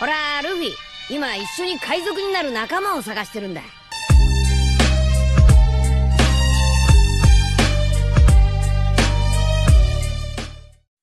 ほら、ルフィ、今一緒に海賊になる仲間を探してるんだ。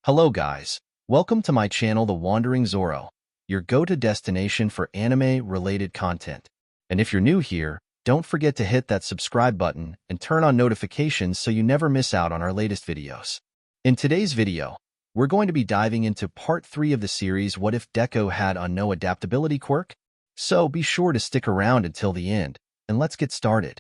Hello guys, welcome to my channel The Wandering Zoro, your go-to destination for anime-related content. And if you're new here, don't forget to hit that subscribe button and turn on notifications so you never miss out on our latest videos. In today's video, we're going to be diving into Part 3 of the series What If Deku Had Unknow Adaptability Quirk? So be sure to stick around until the end, and let's get started.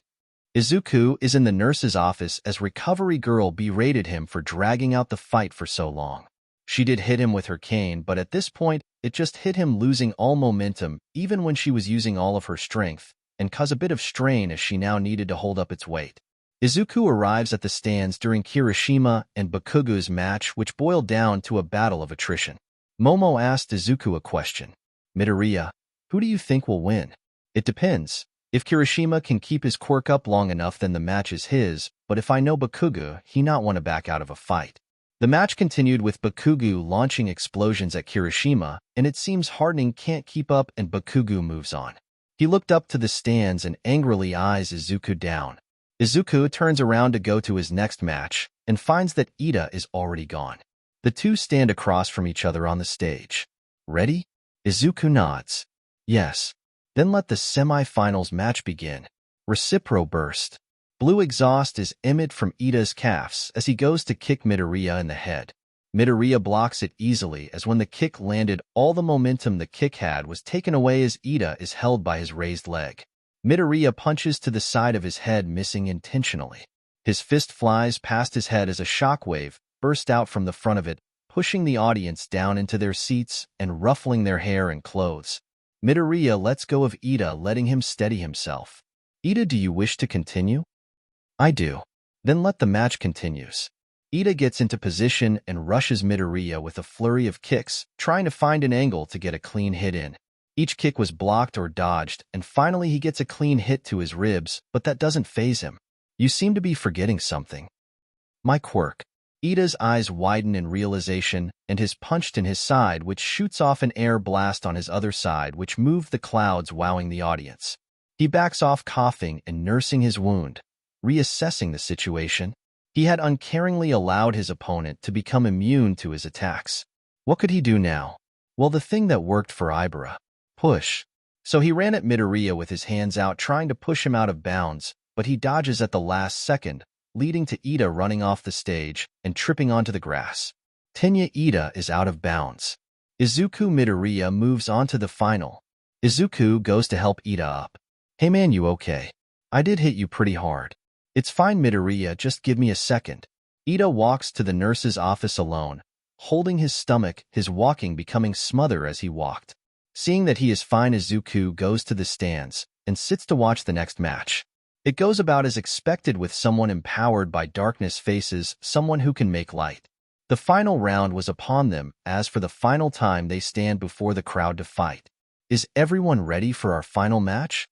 Izuku is in the nurse's office as Recovery Girl berated him for dragging out the fight for so long. She did hit him with her cane, but at this point, it just hit him losing all momentum even when she was using all of her strength, and caused a bit of strain as she now needed to hold up its weight. Izuku arrives at the stands during Kirishima and Bakugu's match, which boiled down to a battle of attrition. Momo asked Izuku a question. Midoriya, who do you think will win? It depends. If Kirishima can keep his quirk up long enough, then the match is his, but if I know Bakugu, he not want to back out of a fight. The match continued with Bakugu launching explosions at Kirishima, and it seems Hardening can't keep up and Bakugu moves on. He looked up to the stands and angrily eyes Izuku down. Izuku turns around to go to his next match, and finds that Ida is already gone. The two stand across from each other on the stage. Ready? Izuku nods. Yes. Then let the semifinals match begin. Recipro burst. Blue exhaust is emitted from Ida's calves as he goes to kick Midoriya in the head. Midoriya blocks it easily as when the kick landed, all the momentum the kick had was taken away as Ida is held by his raised leg. Midoriya punches to the side of his head, missing intentionally. His fist flies past his head as a shockwave burst out from the front of it, pushing the audience down into their seats and ruffling their hair and clothes. Midoriya lets go of Ida, letting him steady himself. Ida, do you wish to continue? I do. Then let the match continues. Ida gets into position and rushes Midoriya with a flurry of kicks, trying to find an angle to get a clean hit in. Each kick was blocked or dodged, and finally he gets a clean hit to his ribs, but that doesn't faze him. You seem to be forgetting something. My quirk. Ida's eyes widen in realization, and is punched in his side, which shoots off an air blast on his other side, which moved the clouds, wowing the audience. He backs off, coughing and nursing his wound. Reassessing the situation, he had uncaringly allowed his opponent to become immune to his attacks. What could he do now? Well, the thing that worked for Ibara. Push. So he ran at Midoriya with his hands out, trying to push him out of bounds, but he dodges at the last second, leading to Ida running off the stage and tripping onto the grass. Tenya Ida is out of bounds. Izuku Midoriya moves on to the final. Izuku goes to help Ida up. Hey man, you okay? I did hit you pretty hard. It's fine Midoriya, just give me a second. Ida walks to the nurse's office alone, holding his stomach, his walking becoming smothered as he walked. Seeing that he is fine, Izuku goes to the stands and sits to watch the next match. It goes about as expected, with someone empowered by darkness faces someone who can make light. The final round was upon them, as for the final time they stand before the crowd to fight. Is everyone ready for our final match?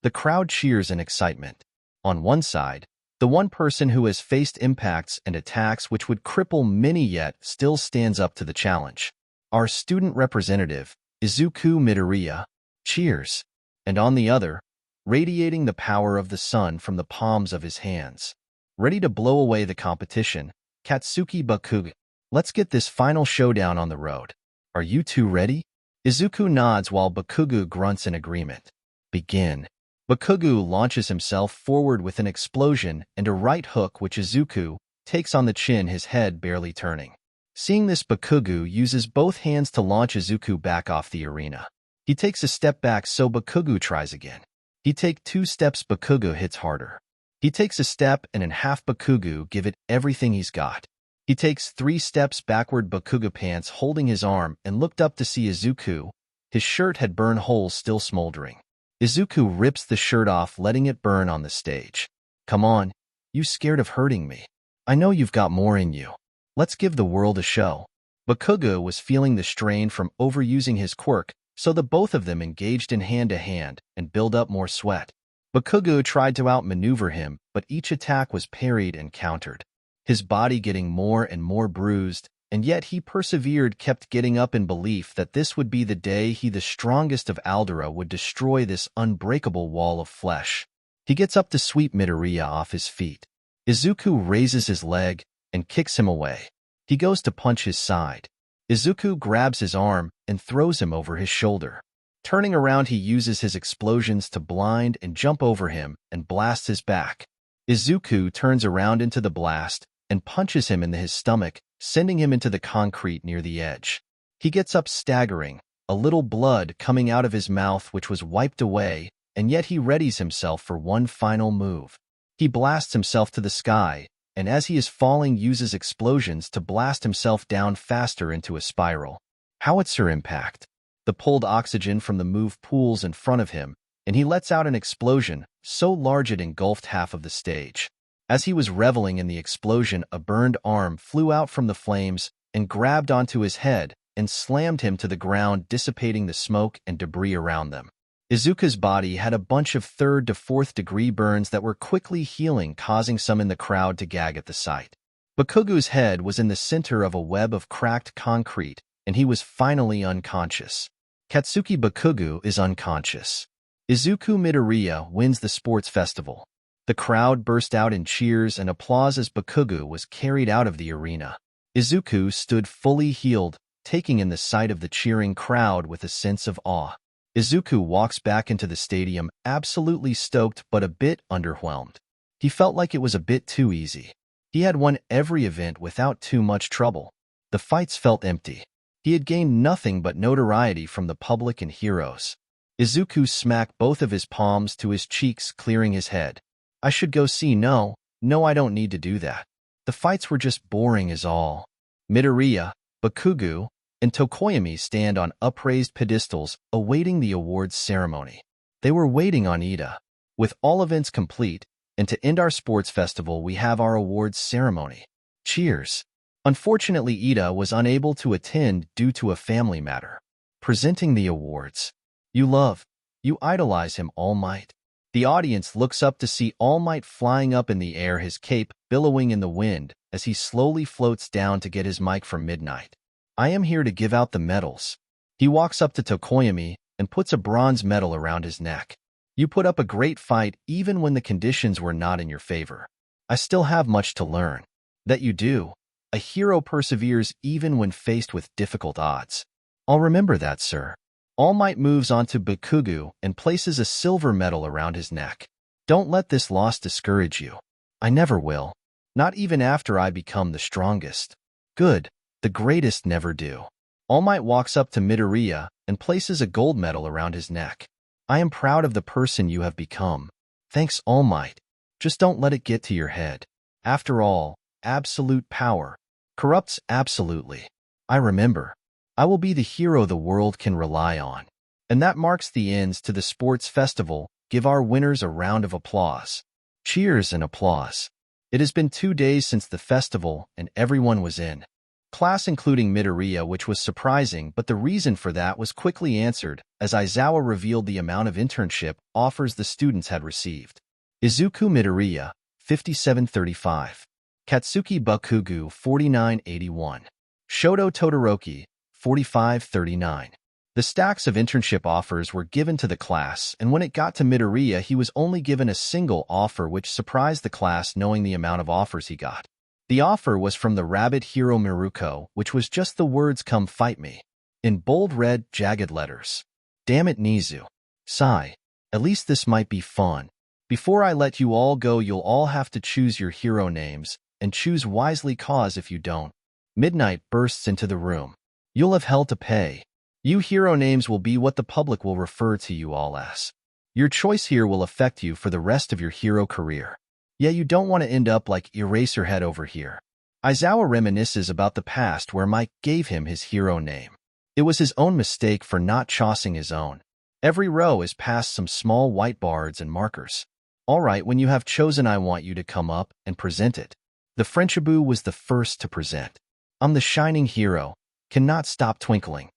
The crowd cheers in excitement. On one side, the one person who has faced impacts and attacks which would cripple many yet still stands up to the challenge. Our student representative, Izuku Midoriya. Cheers. And on the other, radiating the power of the sun from the palms of his hands, ready to blow away the competition, Katsuki Bakugu. Let's get this final showdown on the road. Are you two ready? Izuku nods while Bakugu grunts in agreement. Begin. Bakugu launches himself forward with an explosion and a right hook which Izuku takes on the chin, his head barely turning. Seeing this, Bakugu uses both hands to launch Izuku back off the arena. He takes a step back, so Bakugu tries again. He takes 2 steps, Bakugu hits harder. He takes a step and in half, Bakugu give it everything he's got. He takes 3 steps backward, Bakugu pants holding his arm and looked up to see Izuku. His shirt had burn holes still smoldering. Izuku rips the shirt off, letting it burn on the stage. Come on, you scared of hurting me? I know you've got more in you. Let's give the world a show. Bakugu was feeling the strain from overusing his quirk, so the both of them engaged in hand-to-hand and build up more sweat. Bakugu tried to outmaneuver him, but each attack was parried and countered. His body getting more and more bruised, and yet he persevered, kept getting up in belief that this would be the day he, the strongest of Aldera, would destroy this unbreakable wall of flesh. He gets up to sweep Midoriya off his feet. Izuku raises his leg and kicks him away. He goes to punch his side. Izuku grabs his arm and throws him over his shoulder. Turning around, he uses his explosions to blind and jump over him and blast his back. Izuku turns around into the blast and punches him in his stomach, sending him into the concrete near the edge. He gets up staggering, a little blood coming out of his mouth which was wiped away, and yet he readies himself for one final move. He blasts himself to the sky, and as he is falling uses explosions to blast himself down faster into a spiral. Howitzer impact. The pulled oxygen from the move pools in front of him, and he lets out an explosion so large it engulfed half of the stage. As he was reveling in the explosion, a burned arm flew out from the flames and grabbed onto his head and slammed him to the ground, dissipating the smoke and debris around them. Izuku's body had a bunch of 3rd to 4th degree burns that were quickly healing, causing some in the crowd to gag at the sight. Bakugu's head was in the center of a web of cracked concrete, and he was finally unconscious. Katsuki Bakugu is unconscious. Izuku Midoriya wins the sports festival. The crowd burst out in cheers and applause as Bakugu was carried out of the arena. Izuku stood fully healed, taking in the sight of the cheering crowd with a sense of awe. Izuku walks back into the stadium, absolutely stoked but a bit underwhelmed. He felt like it was a bit too easy. He had won every event without too much trouble. The fights felt empty. He had gained nothing but notoriety from the public and heroes. Izuku smacked both of his palms to his cheeks, clearing his head. I should go see. No, I don't need to do that. The fights were just boring as all. Midoriya, Bakugu, and Tokoyami stand on upraised pedestals, awaiting the awards ceremony. They were waiting on Ida. With all events complete, and to end our sports festival, we have our awards ceremony. Cheers. Unfortunately, Ida was unable to attend due to a family matter. Presenting the awards. You love, you idolize him, All Might. The audience looks up to see All Might flying up in the air, his cape billowing in the wind as he slowly floats down to get his mic from Midnight. I am here to give out the medals. He walks up to Tokoyami and puts a bronze medal around his neck. You put up a great fight even when the conditions were not in your favor. I still have much to learn. That you do. A hero perseveres even when faced with difficult odds. I'll remember that, sir. All Might moves on to Bakugu and places a silver medal around his neck. Don't let this loss discourage you. I never will. Not even after I become the strongest. Good. The greatest never do. All Might walks up to Midoriya and places a gold medal around his neck. I am proud of the person you have become. Thanks, All Might. Just don't let it get to your head. After all, absolute power corrupts absolutely. I remember. I will be the hero the world can rely on. And that marks the ends to the sports festival. Give our winners a round of applause. Cheers and applause. It has been 2 days since the festival and everyone was in class, including Midoriya, which was surprising, but the reason for that was quickly answered as Aizawa revealed the amount of internship offers the students had received. Izuku Midoriya, 5735. Katsuki Bakugu, 4981. Shoto Todoroki, 4539. The stacks of internship offers were given to the class, and when it got to Midoriya, he was only given a single offer, which surprised the class knowing the amount of offers he got. The offer was from the rabbit hero Miruko, which was just the words "Come fight me" in bold red, jagged letters. Damn it, Nizu. Sigh. At least this might be fun. Before I let you all go, you'll all have to choose your hero names, and choose wisely, cause if you don't, Midnight bursts into the room. You'll have hell to pay. You hero names will be what the public will refer to you all as. Your choice here will affect you for the rest of your hero career. Yeah, you don't want to end up like Eraserhead over here. Aizawa reminisces about the past where Mike gave him his hero name. It was his own mistake for not choosing his own. Every row is past some small whiteboards and markers. All right, when you have chosen, I want you to come up and present it. The Frenchibu was the first to present. I'm the shining hero. Cannot stop twinkling.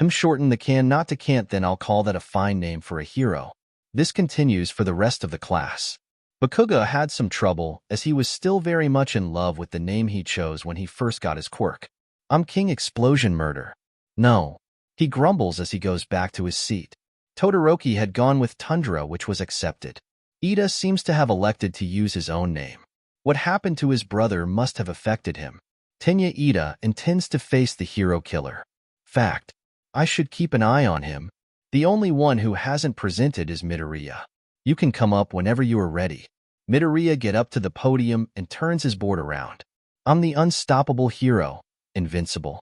Shorten the can not to can't, then I'll call that a fine name for a hero. This continues for the rest of the class. Bakuga had some trouble as he was still very much in love with the name he chose when he first got his quirk. I'm King Explosion Murder. No. He grumbles as he goes back to his seat. Todoroki had gone with Tundra, which was accepted. Ida seems to have elected to use his own name. What happened to his brother must have affected him. Tenya Ida intends to face the hero killer. Fact. I should keep an eye on him. The only one who hasn't presented is Midoriya. You can come up whenever you are ready. Midoriya gets up to the podium and turns his board around. I'm the unstoppable hero. Invincible.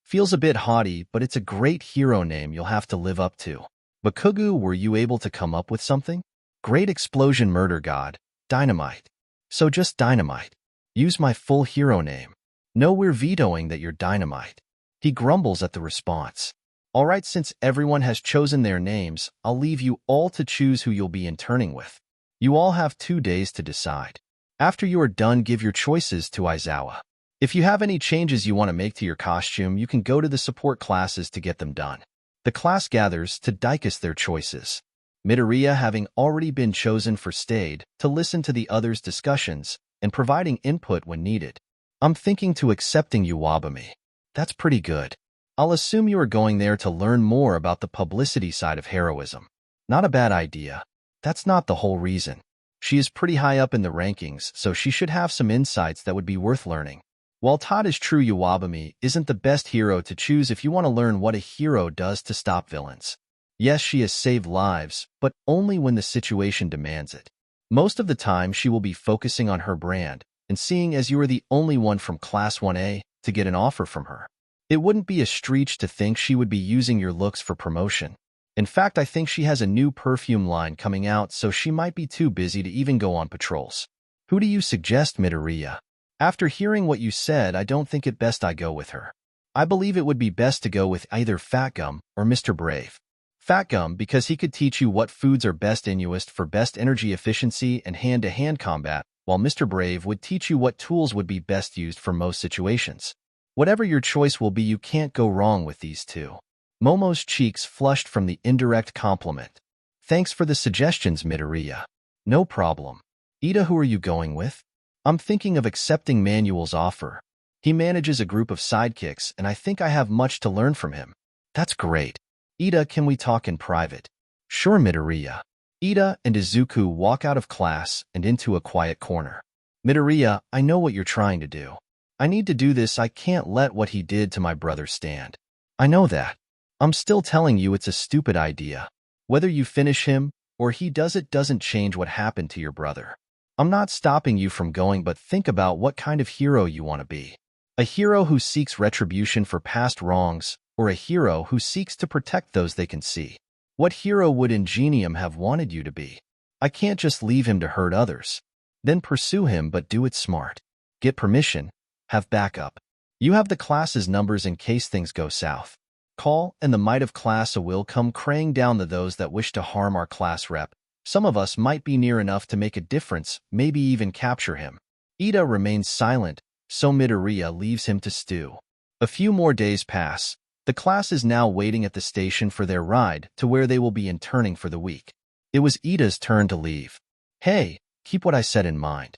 Feels a bit haughty, but it's a great hero name you'll have to live up to. Bakugu, were you able to come up with something? Great Explosion Murder God. Dynamite. So just Dynamite. Use my full hero name. No, we're vetoing that you're Dynamite. He grumbles at the response. Alright, since everyone has chosen their names, I'll leave you all to choose who you'll be interning with. You all have 2 days to decide. After you are done, give your choices to Aizawa. If you have any changes you want to make to your costume, you can go to the support classes to get them done. The class gathers to discuss their choices. Midoriya, having already been chosen, stayed to listen to the others' discussions and providing input when needed. I'm thinking to accepting you, Wabami. That's pretty good. I'll assume you are going there to learn more about the publicity side of heroism. Not a bad idea. That's not the whole reason. She is pretty high up in the rankings, so she should have some insights that would be worth learning. While Todd is true, Iwabami isn't the best hero to choose if you want to learn what a hero does to stop villains. Yes, she has saved lives, but only when the situation demands it. Most of the time, she will be focusing on her brand, and seeing as you are the only one from Class 1A to get an offer from her. It wouldn't be a stretch to think she would be using your looks for promotion. In fact, I think she has a new perfume line coming out, so she might be too busy to even go on patrols. Who do you suggest, Midoriya? After hearing what you said, I don't think it best I go with her. I believe it would be best to go with either Fat Gum or Mr. Brave. Fat Gum because he could teach you what foods are best used for best energy efficiency and hand-to-hand combat, while Mr. Brave would teach you what tools would be best used for most situations. Whatever your choice will be, you can't go wrong with these two. Momo's cheeks flushed from the indirect compliment. Thanks for the suggestions, Midoriya. No problem. Ida, who are you going with? I'm thinking of accepting Manuel's offer. He manages a group of sidekicks, and I think I have much to learn from him. That's great. Ida, can we talk in private? Sure, Midoriya. Ida and Izuku walk out of class and into a quiet corner. Midoriya, I know what you're trying to do. I need to do this. I can't let what he did to my brother stand. I know that. I'm still telling you it's a stupid idea. Whether you finish him or he does it doesn't change what happened to your brother. I'm not stopping you from going, but think about what kind of hero you want to be. A hero who seeks retribution for past wrongs, or a hero who seeks to protect those they can see. What hero would Ingenium have wanted you to be? I can't just leave him to hurt others. Then pursue him, but do it smart. Get permission. Have backup. You have the class's numbers in case things go south. Call, and the might of class A will come craying down to those that wish to harm our class rep. Some of us might be near enough to make a difference, maybe even capture him. Ida remains silent, so Midoriya leaves him to stew. A few more days pass. The class is now waiting at the station for their ride to where they will be interning for the week. It was Ida's turn to leave. Hey, keep what I said in mind.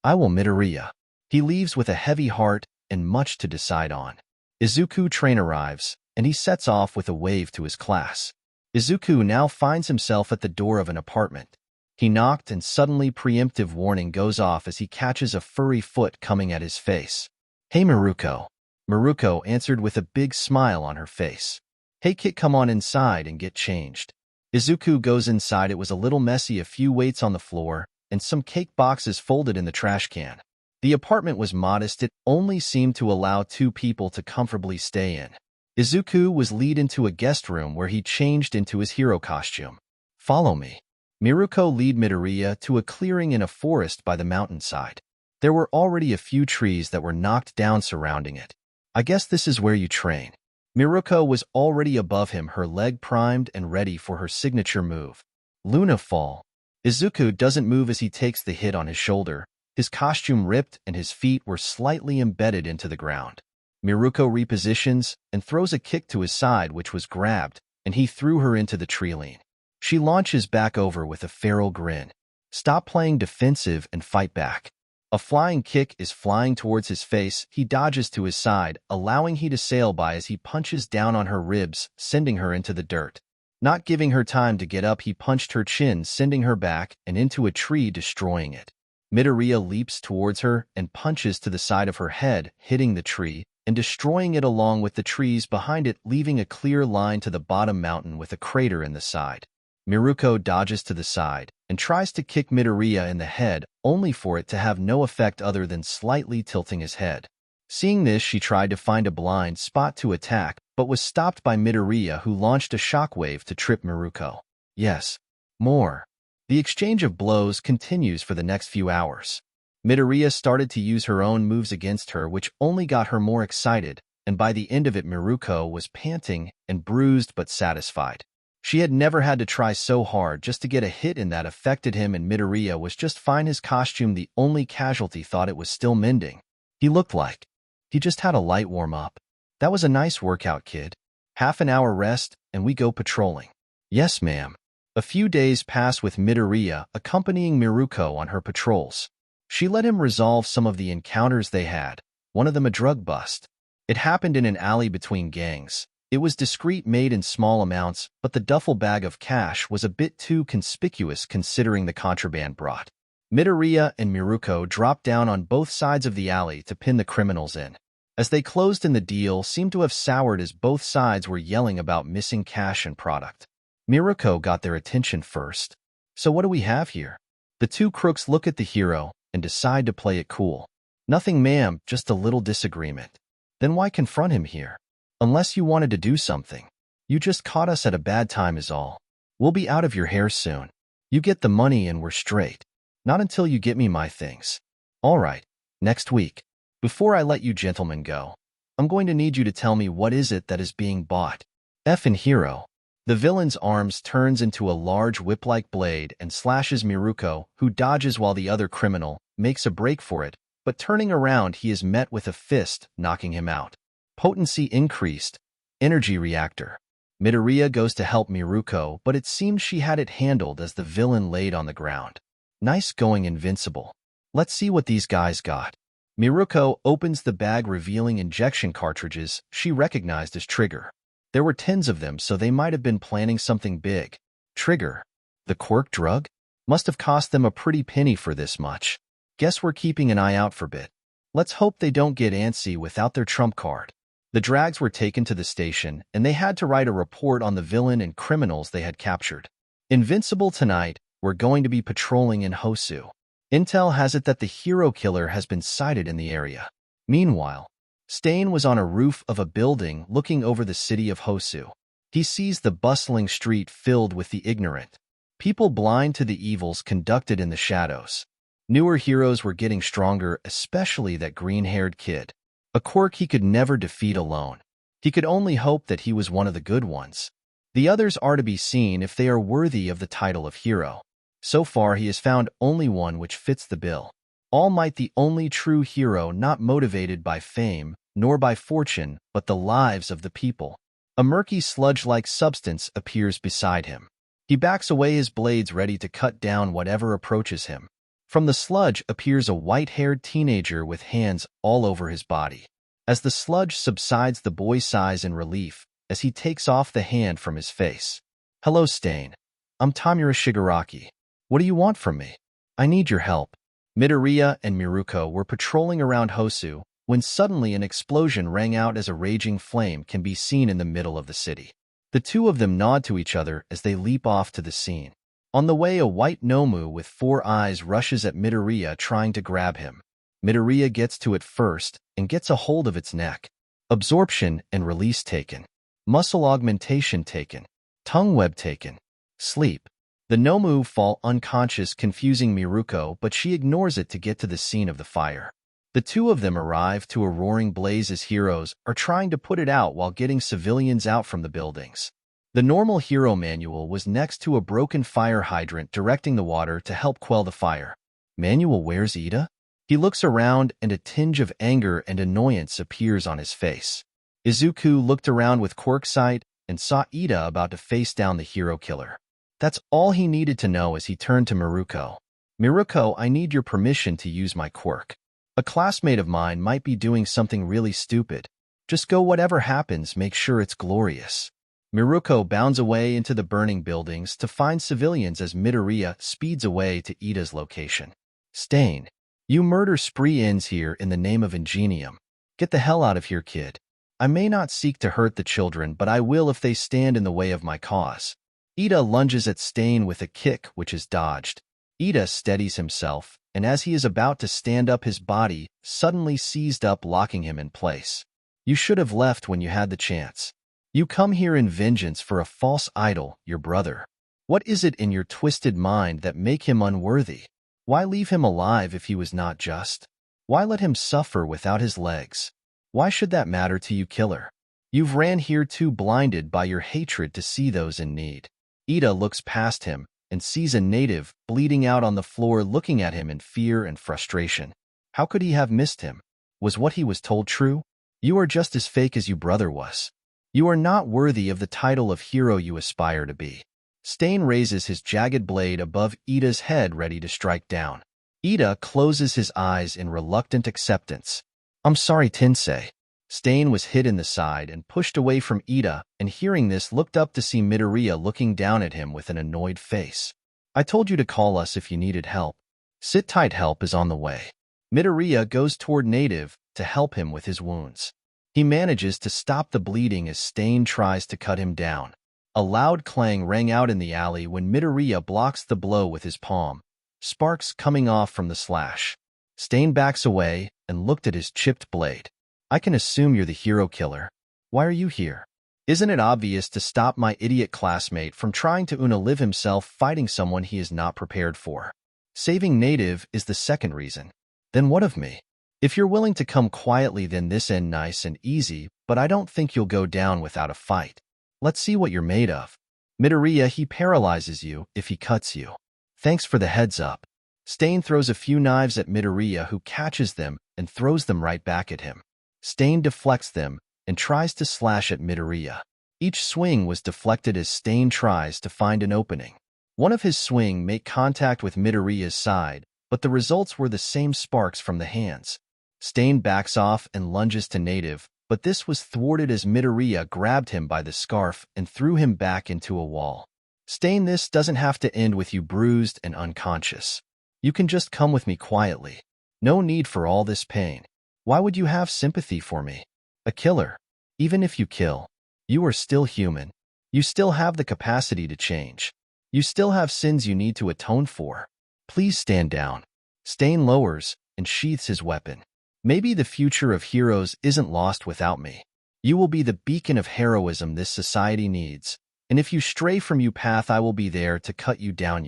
I will, Midoriya. He leaves with a heavy heart and much to decide on. Izuku train arrives, and he sets off with a wave to his class. Izuku now finds himself at the door of an apartment. He knocked, and suddenly preemptive warning goes off as he catches a furry foot coming at his face. Hey, Miruko. Miruko answered with a big smile on her face. Hey, Kit, come on inside and get changed. Izuku goes inside. It was a little messy, a few weights on the floor, and some cake boxes folded in the trash can. The apartment was modest. It only seemed to allow 2 people to comfortably stay in. Izuku was led into a guest room where he changed into his hero costume. Follow me. Miruko led Midoriya to a clearing in a forest by the mountainside. There were already a few trees that were knocked down surrounding it. I guess this is where you train. Miruko was already above him, her leg primed and ready for her signature move. Luna Fall. Izuku doesn't move as he takes the hit on his shoulder. His costume ripped and his feet were slightly embedded into the ground. Miruko repositions and throws a kick to his side, which was grabbed, and he threw her into the tree line. She launches back over with a feral grin. Stop playing defensive and fight back. A flying kick is flying towards his face. He dodges to his side, allowing he to sail by as he punches down on her ribs, sending her into the dirt. Not giving her time to get up, he punched her chin, sending her back and into a tree, destroying it. Midoriya leaps towards her and punches to the side of her head, hitting the tree and destroying it along with the trees behind it, leaving a clear line to the bottom mountain with a crater in the side. Miruko dodges to the side and tries to kick Midoriya in the head, only for it to have no effect other than slightly tilting his head. Seeing this, she tried to find a blind spot to attack, but was stopped by Midoriya, who launched a shockwave to trip Miruko. Yes, more. The exchange of blows continues for the next few hours. Midoriya started to use her own moves against her, which only got her more excited, and by the end of it Miruko was panting and bruised but satisfied. She had never had to try so hard just to get a hit in that affected him, and Midoriya was just fine. His costume, the only casualty, thought it was still mending. He looked like he just had a light warm-up. That was a nice workout, kid. Half an hour rest, and we go patrolling. Yes, ma'am. A few days pass with Midoriya accompanying Miruko on her patrols. She let him resolve some of the encounters they had, one of them a drug bust. It happened in an alley between gangs. It was discreet, made in small amounts, but the duffel bag of cash was a bit too conspicuous considering the contraband brought. Midoriya and Miruko dropped down on both sides of the alley to pin the criminals in. As they closed in, the deal seemed to have soured as both sides were yelling about missing cash and product. Miruko got their attention first. So what do we have here? The two crooks look at the hero and decide to play it cool. Nothing, ma'am, just a little disagreement. Then why confront him here? Unless you wanted to do something. You just caught us at a bad time is all. We'll be out of your hair soon. You get the money and we're straight. Not until you get me my things. All right, next week. Before I let you gentlemen go, I'm going to need you to tell me what is it that is being bought. Effin' hero. The villain's arms turns into a large whip-like blade and slashes Miruko, who dodges while the other criminal makes a break for it, but turning around he is met with a fist, knocking him out. Potency increased. Energy reactor. Midoriya goes to help Miruko, but it seems she had it handled as the villain laid on the ground. Nice going, Invincible. Let's see what these guys got. Miruko opens the bag, revealing injection cartridges she recognized as Trigger. There were 10s of them, so they might have been planning something big. Trigger? The quirk drug? Must have cost them a pretty penny for this much. Guess we're keeping an eye out for bit. Let's hope they don't get antsy without their trump card. The drags were taken to the station, and they had to write a report on the villain and criminals they had captured. Invincible, tonight, we're going to be patrolling in Hosu. Intel has it that the hero killer has been sighted in the area. Meanwhile, Stain was on a roof of a building looking over the city of Hosu. He sees the bustling street filled with the ignorant. People blind to the evils conducted in the shadows. Newer heroes were getting stronger, especially that green-haired kid. A quirk he could never defeat alone. He could only hope that he was one of the good ones. The others are to be seen if they are worthy of the title of hero. So far he has found only one which fits the bill. All Might, the only true hero, not motivated by fame, nor by fortune, but the lives of the people. A murky sludge-like substance appears beside him. He backs away, his blades ready to cut down whatever approaches him. From the sludge appears a white-haired teenager with hands all over his body. As the sludge subsides, the boy sighs in relief as he takes off the hand from his face. Hello, Stain. I'm Tamura Shigaraki. What do you want from me? I need your help. Midoriya and Miruko were patrolling around Hosu when suddenly an explosion rang out as a raging flame can be seen in the middle of the city. The two of them nod to each other as they leap off to the scene. On the way, a white Nomu with 4 eyes rushes at Midoriya, trying to grab him. Midoriya gets to it first and gets a hold of its neck. Absorption and release taken. Muscle augmentation taken. Tongue web taken. Sleep. The Nomu fall unconscious, confusing Miruko, but she ignores it to get to the scene of the fire. The two of them arrive to a roaring blaze as heroes are trying to put it out while getting civilians out from the buildings. The normal hero manual was next to a broken fire hydrant directing the water to help quell the fire. Manual, where's Ida? He looks around and a tinge of anger and annoyance appears on his face. Izuku looked around with quirk sight and saw Ida about to face down the hero killer. That's all he needed to know as he turned to Miruko. Miruko, I need your permission to use my quirk. A classmate of mine might be doing something really stupid. Just go, whatever happens, make sure it's glorious. Miruko bounds away into the burning buildings to find civilians as Midoriya speeds away to Ida's location. Stain, you murder spree ends here in the name of Ingenium. Get the hell out of here, kid. I may not seek to hurt the children, but I will if they stand in the way of my cause. Ida lunges at Stain with a kick which is dodged. Ida steadies himself, and as he is about to stand up, his body suddenly seized up, locking him in place. You should have left when you had the chance. You come here in vengeance for a false idol, your brother. What is it in your twisted mind that make him unworthy? Why leave him alive if he was not just? Why let him suffer without his legs? Why should that matter to you, killer? You've ran here too blinded by your hatred to see those in need. Ida looks past him and sees a native bleeding out on the floor, looking at him in fear and frustration. How could he have missed him? Was what he was told true? You are just as fake as your brother was. You are not worthy of the title of hero you aspire to be. Stain raises his jagged blade above Ida's head, ready to strike down. Ida closes his eyes in reluctant acceptance. I'm sorry, Tensei. Stain was hit in the side and pushed away from Ida, and hearing this, looked up to see Midoriya looking down at him with an annoyed face. I told you to call us if you needed help. Sit tight, help is on the way. Midoriya goes toward Native to help him with his wounds. He manages to stop the bleeding as Stain tries to cut him down. A loud clang rang out in the alley when Midoriya blocks the blow with his palm, sparks coming off from the slash. Stain backs away and looked at his chipped blade. I can assume you're the hero killer. Why are you here? Isn't it obvious to stop my idiot classmate from trying to live himself fighting someone he is not prepared for? Saving Native is the second reason. Then what of me? If you're willing to come quietly, then this end nice and easy, but I don't think you'll go down without a fight. Let's see what you're made of. Midoriya, he paralyzes you if he cuts you. Thanks for the heads up. Stain throws a few knives at Midoriya, who catches them and throws them right back at him. Stain deflects them and tries to slash at Midoriya. Each swing was deflected as Stain tries to find an opening. One of his swing make contact with Midoriya's side, but the results were the same, sparks from the hands. Stain backs off and lunges to Native, but this was thwarted as Midoriya grabbed him by the scarf and threw him back into a wall. Stain, this doesn't have to end with you bruised and unconscious. You can just come with me quietly. No need for all this pain. Why would you have sympathy for me? A killer. Even if you kill, you are still human. You still have the capacity to change. You still have sins you need to atone for. Please stand down. Stain lowers and sheaths his weapon. Maybe the future of heroes isn't lost without me. You will be the beacon of heroism this society needs, and if you stray from your path, I will be there to cut you down.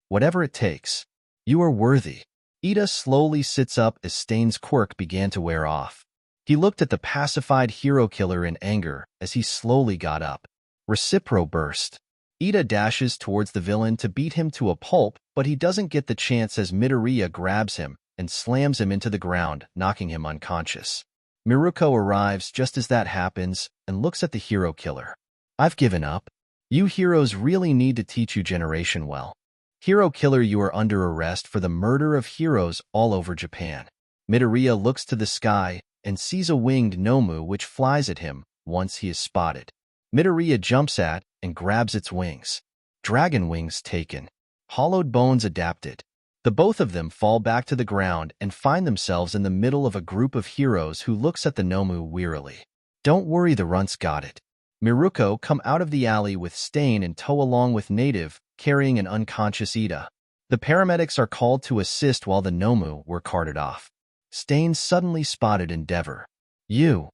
Whatever it takes. You are worthy. Ida slowly sits up as Stain's quirk began to wear off. He looked at the pacified hero killer in anger as he slowly got up. Recipro burst. Ida dashes towards the villain to beat him to a pulp, but he doesn't get the chance as Midoriya grabs him and slams him into the ground, knocking him unconscious. Miruko arrives just as that happens and looks at the hero killer. I've given up. You heroes really need to teach you generation well. Hero killer, you are under arrest for the murder of heroes all over Japan. Midoriya looks to the sky and sees a winged Nomu which flies at him once he is spotted. Midoriya jumps at and grabs its wings. Dragon wings taken. Hollowed bones adapted. The both of them fall back to the ground and find themselves in the middle of a group of heroes who looks at the Nomu wearily. Don't worry, the runts got it. Miruko come out of the alley with Stain in tow along with Native, carrying an unconscious Ida. The paramedics are called to assist while the Nomu were carted off. Stain suddenly spotted Endeavor. You.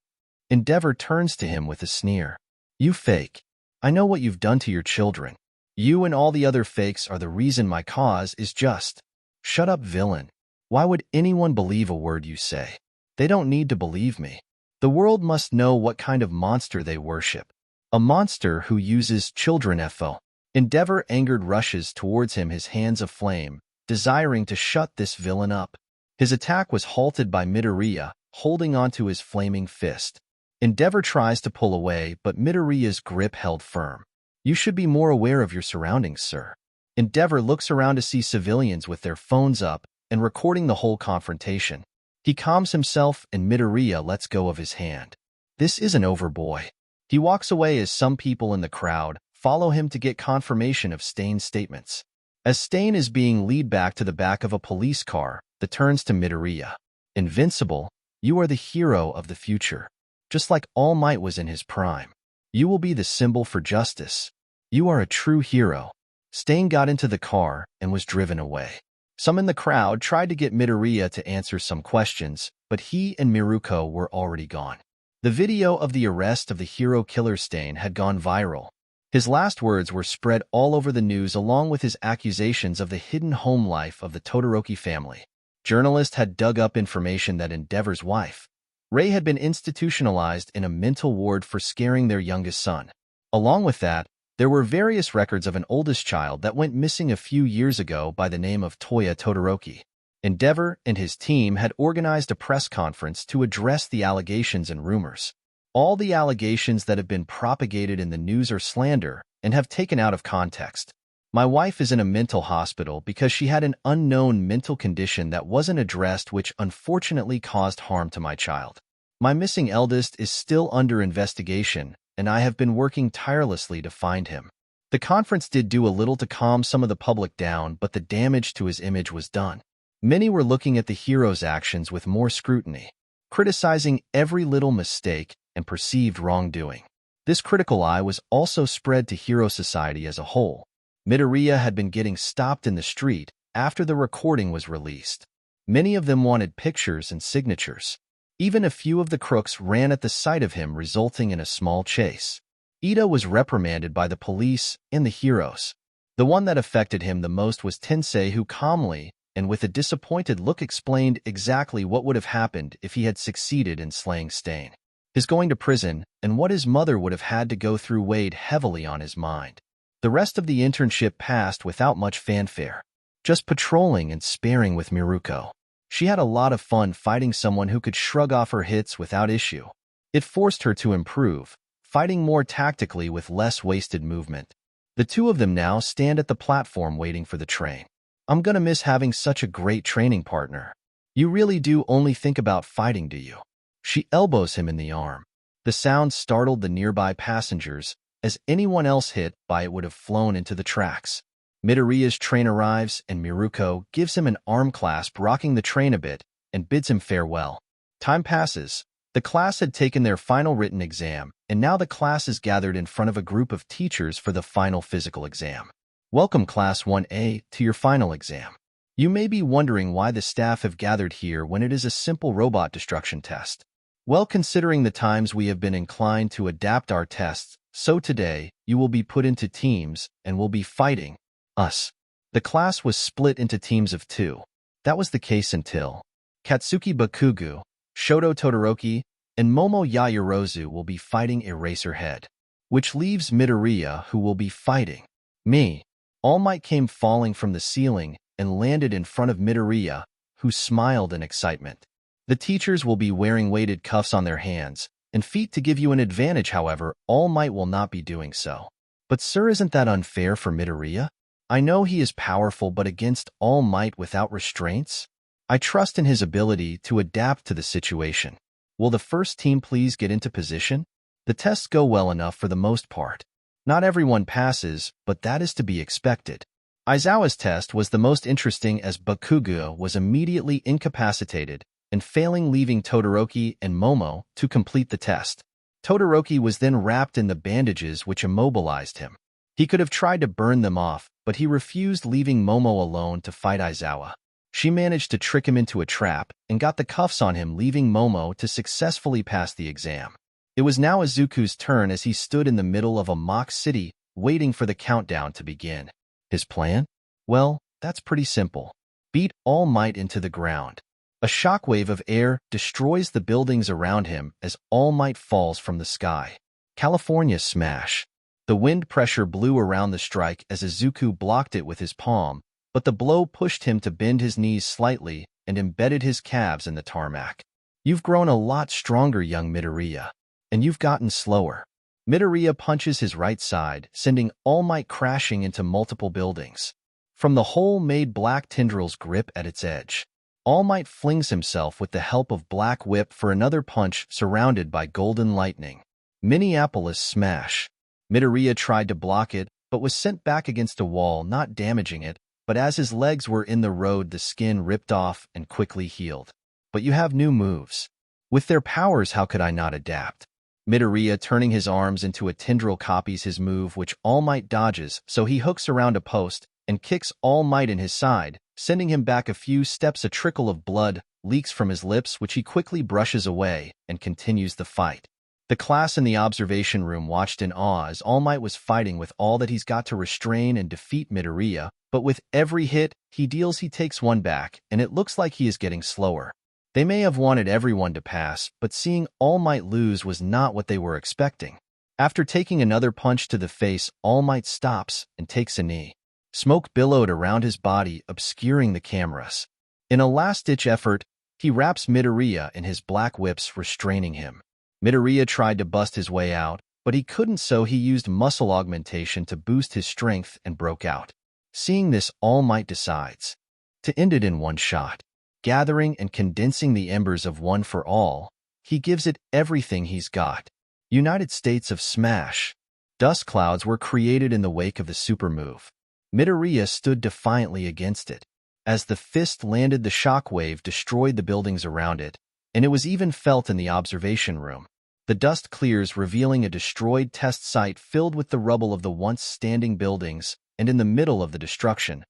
Endeavor turns to him with a sneer. You fake. I know what you've done to your children. You and all the other fakes are the reason my cause is just. Shut up, villain. Why would anyone believe a word you say? They don't need to believe me. The world must know what kind of monster they worship. A monster who uses children. FO. Endeavor, angered, rushes towards him, his hands aflame, desiring to shut this villain up. His attack was halted by Midoriya, holding onto his flaming fist. Endeavor tries to pull away, but Midoriya's grip held firm. You should be more aware of your surroundings, sir. Endeavor looks around to see civilians with their phones up and recording the whole confrontation. He calms himself and Midoriya lets go of his hand. This isn't over, boy. He walks away as some people in the crowd follow him to get confirmation of Stain's statements. As Stain is being led back to the back of a police car, that turns to Midoriya. Invincible, you are the hero of the future. Just like All Might was in his prime. You will be the symbol for justice. You are a true hero. Stain got into the car and was driven away. Some in the crowd tried to get Midoriya to answer some questions, but he and Miruko were already gone. The video of the arrest of the hero killer Stain had gone viral. His last words were spread all over the news along with his accusations of the hidden home life of the Todoroki family. Journalists had dug up information that Endeavor's wife, Rei, had been institutionalized in a mental ward for scaring their youngest son. Along with that, there were various records of an oldest child that went missing a few years ago by the name of Toya Todoroki. Endeavor and his team had organized a press conference to address the allegations and rumors. All the allegations that have been propagated in the news are slander and have taken out of context. My wife is in a mental hospital because she had an unknown mental condition that wasn't addressed, which unfortunately caused harm to my child. My missing eldest is still under investigation, and I have been working tirelessly to find him. The conference did do a little to calm some of the public down, but the damage to his image was done. Many were looking at the hero's actions with more scrutiny, criticizing every little mistake and perceived wrongdoing. This critical eye was also spread to hero society as a whole. Midoriya had been getting stopped in the street after the recording was released. Many of them wanted pictures and signatures. Even a few of the crooks ran at the sight of him, resulting in a small chase. Ida was reprimanded by the police and the heroes. The one that affected him the most was Tensei, who calmly and with a disappointed look explained exactly what would have happened if he had succeeded in slaying Stain. His going to prison and what his mother would have had to go through weighed heavily on his mind. The rest of the internship passed without much fanfare, just patrolling and sparring with Miruko. She had a lot of fun fighting someone who could shrug off her hits without issue. It forced her to improve, fighting more tactically with less wasted movement. The two of them now stand at the platform waiting for the train. I'm gonna miss having such a great training partner. You really do only think about fighting, do you? She elbows him in the arm. The sound startled the nearby passengers, as anyone else hit by it would have flown into the tracks. Midoriya's train arrives and Miruko gives him an arm clasp, rocking the train a bit, and bids him farewell. Time passes. The class had taken their final written exam, and now the class is gathered in front of a group of teachers for the final physical exam. Welcome, Class 1A, to your final exam. You may be wondering why the staff have gathered here when it is a simple robot destruction test. Well, considering the times we have been inclined to adapt our tests, so today, you will be put into teams and will be fighting us. The class was split into teams of 2. That was the case until Katsuki Bakugo, Shoto Todoroki, and Momo Yaoyorozu will be fighting Eraserhead, which leaves Midoriya, who will be fighting me. All Might came falling from the ceiling and landed in front of Midoriya, who smiled in excitement. The teachers will be wearing weighted cuffs on their hands and feet to give you an advantage. However, All Might will not be doing so. But sir, isn't that unfair for Midoriya? I know he is powerful, but against All Might without restraints? I trust in his ability to adapt to the situation. Will the first team please get into position? The tests go well enough for the most part. Not everyone passes, but that is to be expected. Aizawa's test was the most interesting, as Bakugo was immediately incapacitated and failing, leaving Todoroki and Momo to complete the test. Todoroki was then wrapped in the bandages which immobilized him. He could have tried to burn them off, but he refused, leaving Momo alone to fight Aizawa. She managed to trick him into a trap and got the cuffs on him, leaving Momo to successfully pass the exam. It was now Izuku's turn, as he stood in the middle of a mock city, waiting for the countdown to begin. His plan? Well, that's pretty simple. Beat All Might into the ground. A shockwave of air destroys the buildings around him as All Might falls from the sky. California smash. The wind pressure blew around the strike as Izuku blocked it with his palm, but the blow pushed him to bend his knees slightly and embedded his calves in the tarmac. You've grown a lot stronger, young Midoriya, and you've gotten slower. Midoriya punches his right side, sending All Might crashing into multiple buildings. from the hole made black tendrils grip at its edge. All Might flings himself with the help of Black Whip for another punch surrounded by golden lightning. Minneapolis smash. Midoriya tried to block it, but was sent back against a wall, not damaging it, but as his legs were in the road, the skin ripped off and quickly healed. But you have new moves. With their powers, how could I not adapt? Midoriya, turning his arms into a tendril, copies his move, which All Might dodges, so he hooks around a post and kicks All Might in his side, sending him back a few steps. A trickle of blood leaks from his lips, which he quickly brushes away and continues the fight. The class in the observation room watched in awe as All Might was fighting with all that he's got to restrain and defeat Midoriya, but with every hit he deals, he takes one back, and it looks like he is getting slower. They may have wanted everyone to pass, but seeing All Might lose was not what they were expecting. After taking another punch to the face, All Might stops and takes a knee. Smoke billowed around his body, obscuring the cameras. In a last-ditch effort, he wraps Midoriya in his black whips, restraining him. Midoriya tried to bust his way out, but he couldn't, so he used muscle augmentation to boost his strength and broke out. Seeing this, All Might decides to end it in one shot. Gathering and condensing the embers of One for All, he gives it everything he's got. United States of Smash. Dust clouds were created in the wake of the super move. Midoriya stood defiantly against it. As the fist landed, the shockwave destroyed the buildings around it, and it was even felt in the observation room. The dust clears, revealing a destroyed test site filled with the rubble of the once standing buildings, and in the middle of the destruction,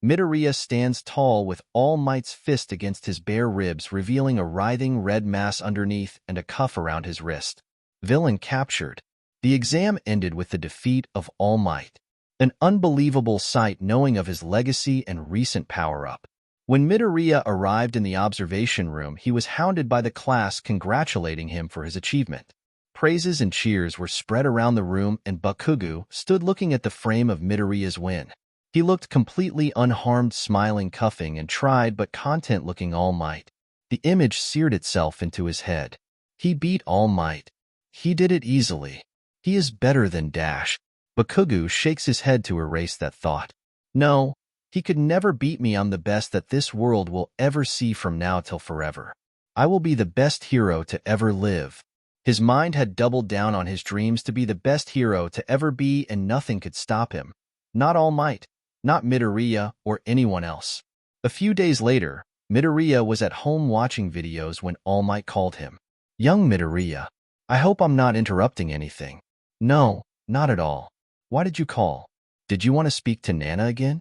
Midoriya stands tall with All Might's fist against his bare ribs, revealing a writhing red mass underneath and a cuff around his wrist. Villain captured. The exam ended with the defeat of All Might. An unbelievable sight, knowing of his legacy and recent power-up. When Midoriya arrived in the observation room, he was hounded by the class, congratulating him for his achievement. Praises and cheers were spread around the room, and Bakugo stood looking at the frame of Midoriya's win. He looked completely unharmed, smiling, cuffing and tried but content-looking All Might. The image seared itself into his head. He beat All Might. He did it easily. He is better than Dash. Bakugo shakes his head to erase that thought. No, he could never beat me. I'm the best that this world will ever see from now till forever. I will be the best hero to ever live. His mind had doubled down on his dreams to be the best hero to ever be, and nothing could stop him. Not All Might, not Midoriya, or anyone else. A few days later, Midoriya was at home watching videos when All Might called him. Young Midoriya, I hope I'm not interrupting anything. No, not at all. Why did you call? Did you want to speak to Nana again?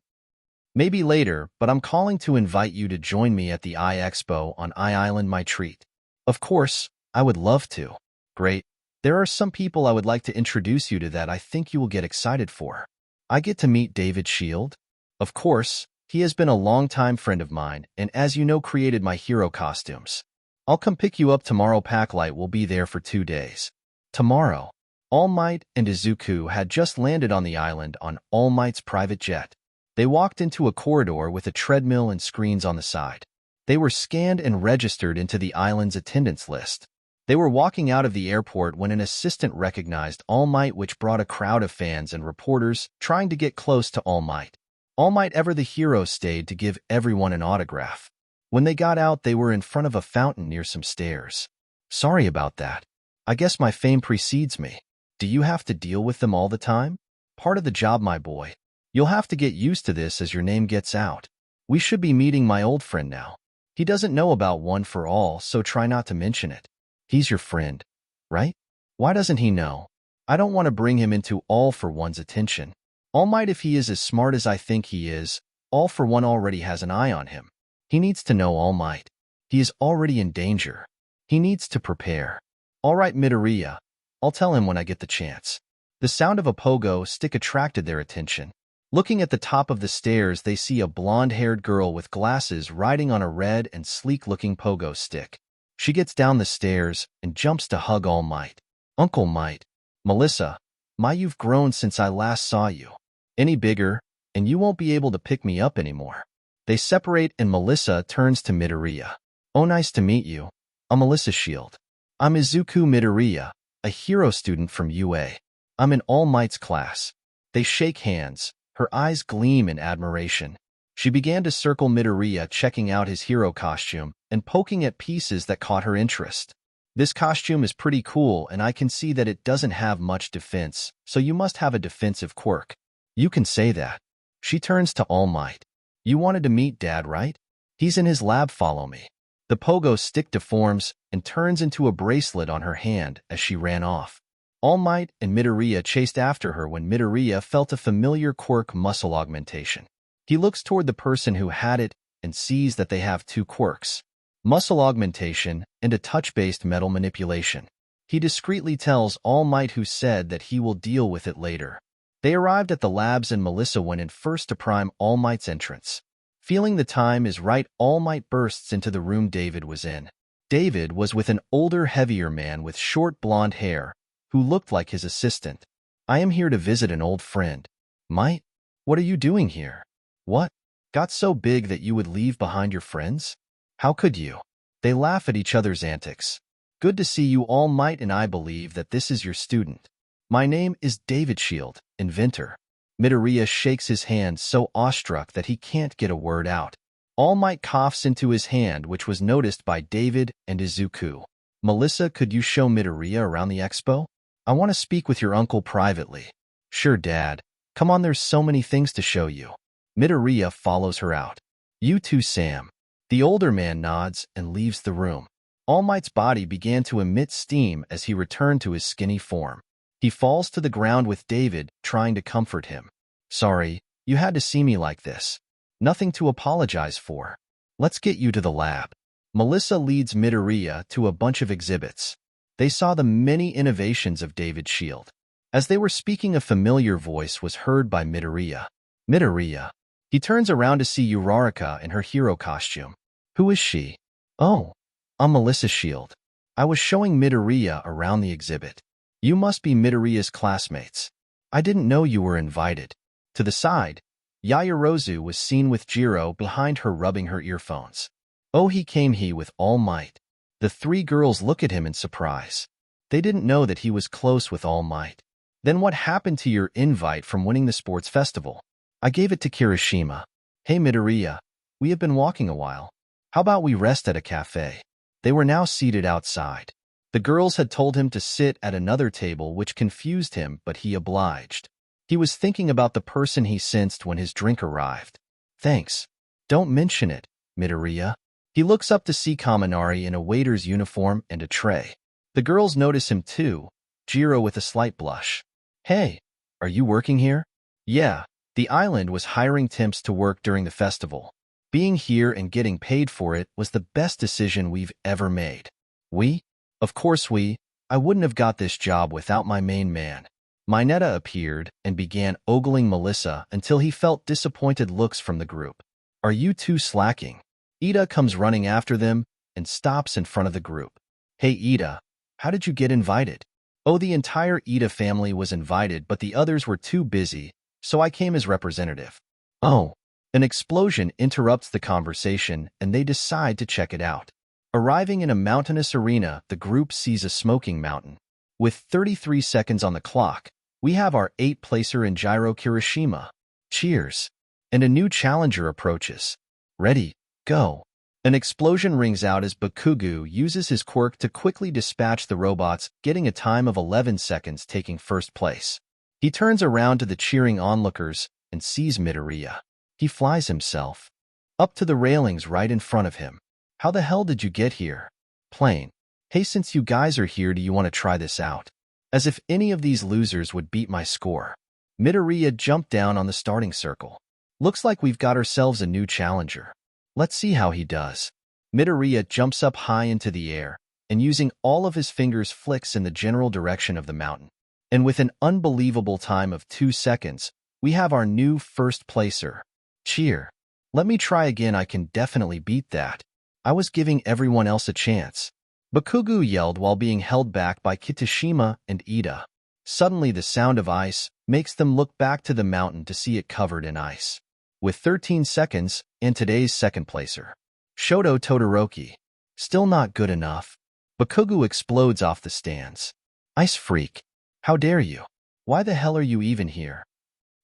Maybe later, but I'm calling to invite you to join me at the Expo on Island, my treat. Of course, I would love to. Great. There are some people I would like to introduce you to that I think you will get excited for. I get to meet David Shield. Of course, he has been a long-time friend of mine, and as you know, created my hero costumes. I'll come pick you up tomorrow. Packlight will be there for 2 days. Tomorrow. All Might and Izuku had just landed on the island on All Might's private jet. They walked into a corridor with a treadmill and screens on the side. They were scanned and registered into the island's attendance list. They were walking out of the airport when an assistant recognized All Might, which brought a crowd of fans and reporters trying to get close to All Might. All Might, ever the hero, stayed to give everyone an autograph. When they got out, they were in front of a fountain near some stairs. Sorry about that. I guess my fame precedes me. Do you have to deal with them all the time? Part of the job, my boy. You'll have to get used to this as your name gets out. We should be meeting my old friend now. He doesn't know about One for All, so try not to mention it. He's your friend, right? Why doesn't he know? I don't want to bring him into All for One's attention. All Might, if he is as smart as I think he is, All for One already has an eye on him. He needs to know All Might. He is already in danger. He needs to prepare. All right, Midoriya. I'll tell him when I get the chance. The sound of a pogo stick attracted their attention. Looking at the top of the stairs, they see a blonde-haired girl with glasses riding on a red and sleek-looking pogo stick. She gets down the stairs and jumps to hug All Might. Uncle Might. Melissa, you've grown since I last saw you. Any bigger, and you won't be able to pick me up anymore. They separate and Melissa turns to Midoriya. Oh, nice to meet you. I'm Melissa Shield. I'm Izuku Midoriya, a hero student from UA. I'm in All Might's class. They shake hands. Her eyes gleam in admiration. She began to circle Midoriya, checking out his hero costume and poking at pieces that caught her interest. This costume is pretty cool, and I can see that it doesn't have much defense, so you must have a defensive quirk. You can say that. She turns to All Might. You wanted to meet Dad, right? He's in his lab, follow me. The pogo stick deforms and turns into a bracelet on her hand as she ran off. All Might and Midoriya chased after her when Midoriya felt a familiar quirk, muscle augmentation. He looks toward the person who had it and sees that they have two quirks, muscle augmentation and a touch-based metal manipulation. He discreetly tells All Might, who said that he will deal with it later. They arrived at the labs and Melissa went in first to prime All Might's entrance. Feeling the time is right, All Might bursts into the room David was in. David was with an older, heavier man with short blonde hair, who looked like his assistant. I am here to visit an old friend. Might? What are you doing here? What? Got so big that you would leave behind your friends? How could you? They laugh at each other's antics. Good to see you, All Might, and I believe that this is your student. My name is David Shield, inventor. Midoriya shakes his hand, so awestruck that he can't get a word out. All Might coughs into his hand, which was noticed by David and Izuku. Melissa, could you show Midoriya around the expo? I want to speak with your uncle privately. Sure, Dad. Come on, there's so many things to show you. Midoriya follows her out. You too, Sam. The older man nods and leaves the room. All Might's body began to emit steam as he returned to his skinny form. He falls to the ground with David, trying to comfort him. Sorry, you had to see me like this. Nothing to apologize for. Let's get you to the lab. Melissa leads Midoriya to a bunch of exhibits. They saw the many innovations of David Shield. As they were speaking, a familiar voice was heard by Midoriya. Midoriya. He turns around to see Uraraka in her hero costume. Who is she? Oh, I'm Melissa Shield. I was showing Midoriya around the exhibit. You must be Midoriya's classmates. I didn't know you were invited. To the side, Yaoyorozu was seen with Jiro behind her, rubbing her earphones. Oh, he came with All Might. The three girls look at him in surprise. They didn't know that he was close with All Might. Then what happened to your invite from winning the sports festival? I gave it to Kirishima. Hey Midoriya, we have been walking a while. How about we rest at a cafe? They were now seated outside. The girls had told him to sit at another table, which confused him, but he obliged. He was thinking about the person he sensed when his drink arrived. Thanks. Don't mention it, Midoriya. He looks up to see Kaminari in a waiter's uniform and a tray. The girls notice him too, Jiro with a slight blush. Hey, are you working here? Yeah. The island was hiring temps to work during the festival. Being here and getting paid for it was the best decision we've ever made. We? Of course we. I wouldn't have got this job without my main man. Mineta appeared and began ogling Melissa until he felt disappointed looks from the group. Are you two slacking? Ida comes running after them and stops in front of the group. Hey Ida, how did you get invited? Oh, the entire Ida family was invited, but the others were too busy, so I came as representative. Oh. An explosion interrupts the conversation and they decide to check it out. Arriving in a mountainous arena, the group sees a smoking mountain. With 33 seconds on the clock, we have our 8th-placer in Jiro Kirishima. Cheers. And a new challenger approaches. Ready, go. An explosion rings out as Bakugo uses his quirk to quickly dispatch the robots, getting a time of 11 seconds, taking first place. He turns around to the cheering onlookers and sees Midoriya. He flies himself up to the railings right in front of him. How the hell did you get here? Plane. Hey, since you guys are here, do you want to try this out? As if any of these losers would beat my score. Midoriya jumped down on the starting circle. Looks like we've got ourselves a new challenger. Let's see how he does. Midoriya jumps up high into the air and using all of his fingers flicks in the general direction of the mountain. And with an unbelievable time of 2 seconds, we have our new first placer. Cheer. Let me try again, I can definitely beat that. I was giving everyone else a chance. Bakugo yelled while being held back by Kitashima and Ida. Suddenly the sound of ice makes them look back to the mountain to see it covered in ice. With 13 seconds, and today's second placer. Shoto Todoroki. Still not good enough. Bakugo explodes off the stands. Ice freak. How dare you? Why the hell are you even here?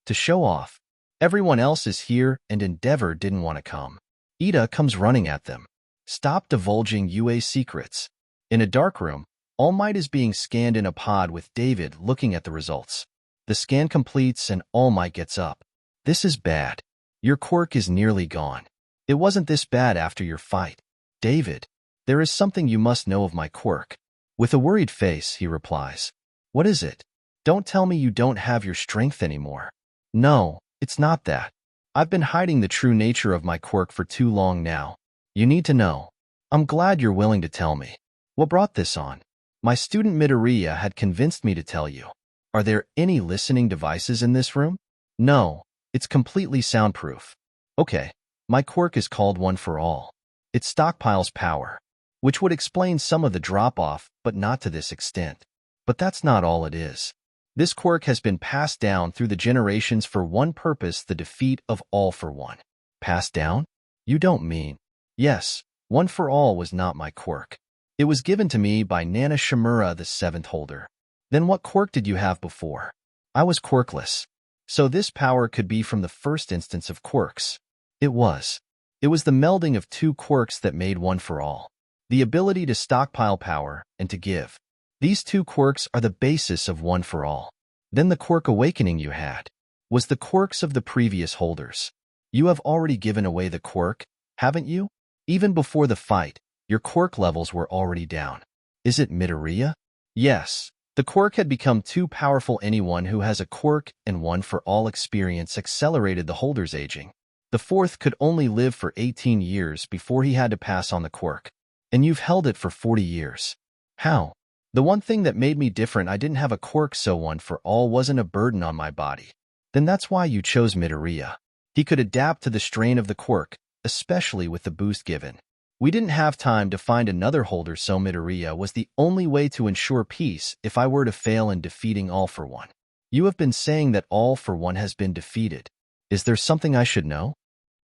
To show off. Everyone else is here and Endeavor didn't want to come. Ida comes running at them. Stop divulging UA's secrets. In a dark room, All Might is being scanned in a pod with David looking at the results. The scan completes and All Might gets up. This is bad. Your quirk is nearly gone. It wasn't this bad after your fight. David, there is something you must know of my quirk. With a worried face, he replies. What is it? Don't tell me you don't have your strength anymore. No, it's not that. I've been hiding the true nature of my quirk for too long now. You need to know. I'm glad you're willing to tell me. What brought this on? My student Midoriya had convinced me to tell you. Are there any listening devices in this room? No, it's completely soundproof. Okay, my quirk is called One for All. It stockpiles power, which would explain some of the drop-off, but not to this extent. But that's not all it is. This quirk has been passed down through the generations for one purpose, the defeat of All for One. Passed down? You don't mean. Yes, One for All was not my quirk. It was given to me by Nana Shimura, the 7th holder. Then what quirk did you have before? I was quirkless. So this power could be from the first instance of quirks. It was. It was the melding of two quirks that made One for All. The ability to stockpile power and to give. These two quirks are the basis of One for All. Then the quirk awakening you had was the quirks of the previous holders. You have already given away the quirk, haven't you? Even before the fight, your quirk levels were already down. Is it Midoriya? Yes. The quirk had become too powerful. Anyone who has a quirk and One for All experience accelerated the holder's aging. The fourth could only live for 18 years before he had to pass on the quirk. And you've held it for 40 years. How? The one thing that made me different, I didn't have a quirk, so One for All wasn't a burden on my body. Then that's why you chose Midoriya. He could adapt to the strain of the quirk, especially with the boost given. We didn't have time to find another holder, so Midoriya was the only way to ensure peace if I were to fail in defeating All for One. You have been saying that All for One has been defeated. Is there something I should know?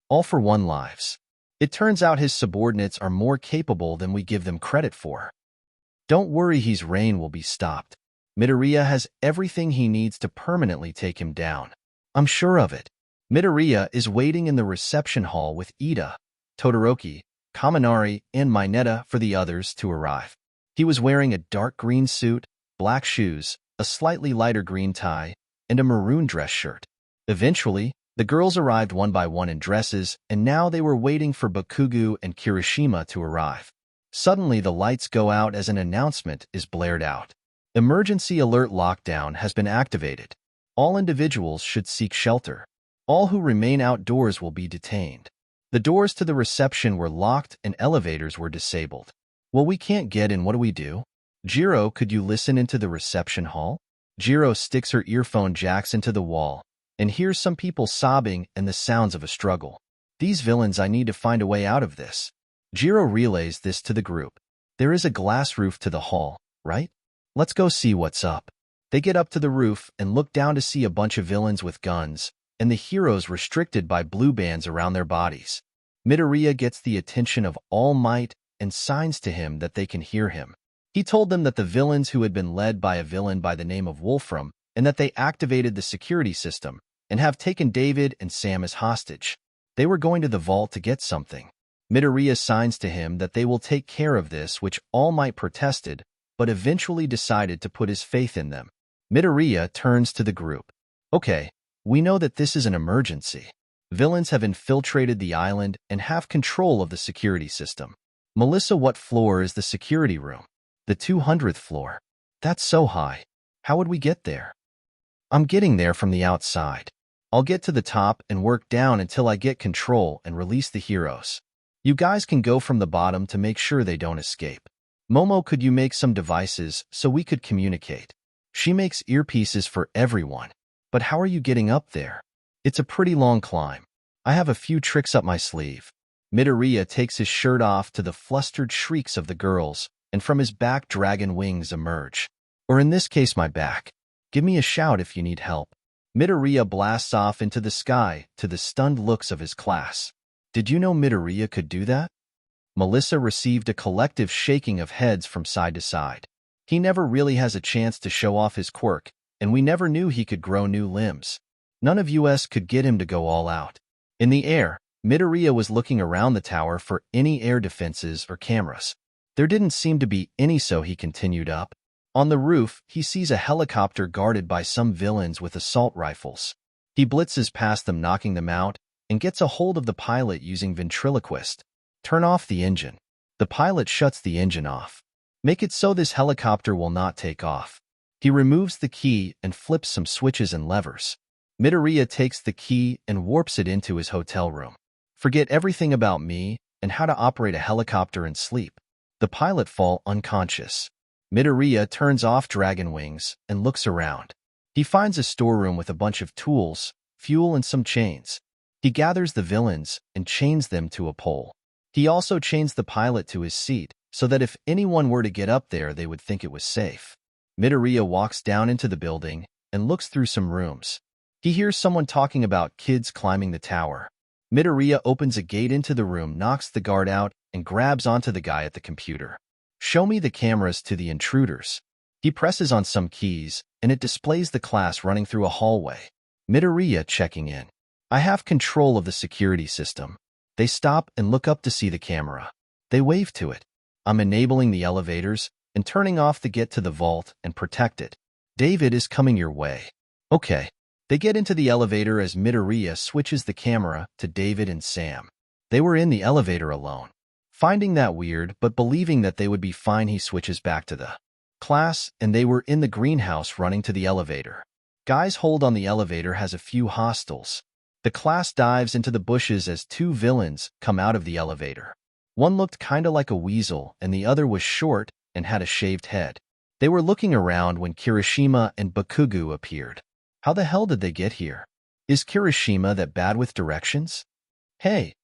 All for One lives. It turns out his subordinates are more capable than we give them credit for. Don't worry, his reign will be stopped. Midoriya has everything he needs to permanently take him down. I'm sure of it. Midoriya is waiting in the reception hall with Ida, Todoroki, Kaminari, and Mineta for the others to arrive. He was wearing a dark green suit, black shoes, a slightly lighter green tie, and a maroon dress shirt. Eventually, the girls arrived one by one in dresses, and now they were waiting for Bakugo and Kirishima to arrive. Suddenly, the lights go out as an announcement is blared out. Emergency alert lockdown has been activated. All individuals should seek shelter. All who remain outdoors will be detained. The doors to the reception were locked and elevators were disabled. Well, we can't get in. What do we do? Jiro, could you listen into the reception hall? Jiro sticks her earphone jacks into the wall and hears some people sobbing and the sounds of a struggle. These villains, I need to find a way out of this. Jiro relays this to the group. There is a glass roof to the hall, right? Let's go see what's up. They get up to the roof and look down to see a bunch of villains with guns, and the heroes restricted by blue bands around their bodies. Midoriya gets the attention of All Might and signs to him that they can hear him. He told them that the villains who had been led by a villain by the name of Wolfram, and that they activated the security system and have taken David and Sam as hostage. They were going to the vault to get something. Midoriya signs to him that they will take care of this, which All Might protested, but eventually decided to put his faith in them. Midoriya turns to the group. Okay, we know that this is an emergency. Villains have infiltrated the island and have control of the security system. Melissa, what floor is the security room? The 200th floor. That's so high. How would we get there? I'm getting there from the outside. I'll get to the top and work down until I get control and release the heroes. You guys can go from the bottom to make sure they don't escape. Momo, could you make some devices so we could communicate? She makes earpieces for everyone. But how are you getting up there? It's a pretty long climb. I have a few tricks up my sleeve. Midoriya takes his shirt off to the flustered shrieks of the girls, and from his back dragon wings emerge. Or in this case, my back. Give me a shout if you need help. Midoriya blasts off into the sky to the stunned looks of his class. Did you know Midoriya could do that? Melissa received a collective shaking of heads from side to side. He never really has a chance to show off his quirk, and we never knew he could grow new limbs. None of us could get him to go all out. In the air, Midoriya was looking around the tower for any air defenses or cameras. There didn't seem to be any, so he continued up. On the roof, he sees a helicopter guarded by some villains with assault rifles. He blitzes past them, knocking them out, and gets a hold of the pilot using ventriloquist. Turn off the engine. The pilot shuts the engine off. Make it so this helicopter will not take off. He removes the key and flips some switches and levers. Midoriya takes the key and warps it into his hotel room. Forget everything about me and how to operate a helicopter and sleep. The pilot falls unconscious. Midoriya turns off dragon wings and looks around. He finds a storeroom with a bunch of tools, fuel, and some chains. He gathers the villains and chains them to a pole. He also chains the pilot to his seat so that if anyone were to get up there, they would think it was safe. Midoriya walks down into the building and looks through some rooms. He hears someone talking about kids climbing the tower. Midoriya opens a gate into the room, knocks the guard out, and grabs onto the guy at the computer. Show me the cameras to the intruders. He presses on some keys, and it displays the class running through a hallway. Midoriya checking in. I have control of the security system. They stop and look up to see the camera. They wave to it. I'm enabling the elevators and turning off the get to the vault and protect it. David is coming your way. Okay. They get into the elevator as Midoriya switches the camera to David and Sam. They were in the elevator alone. Finding that weird, but believing that they would be fine, he switches back to the class, and they were in the greenhouse running to the elevator. Guy's hold on the elevator has a few hostiles. The class dives into the bushes as two villains come out of the elevator. One looked kinda like a weasel, and the other was short and had a shaved head. They were looking around when Kirishima and Bakugo appeared. How the hell did they get here? Is Kirishima that bad with directions? Hey,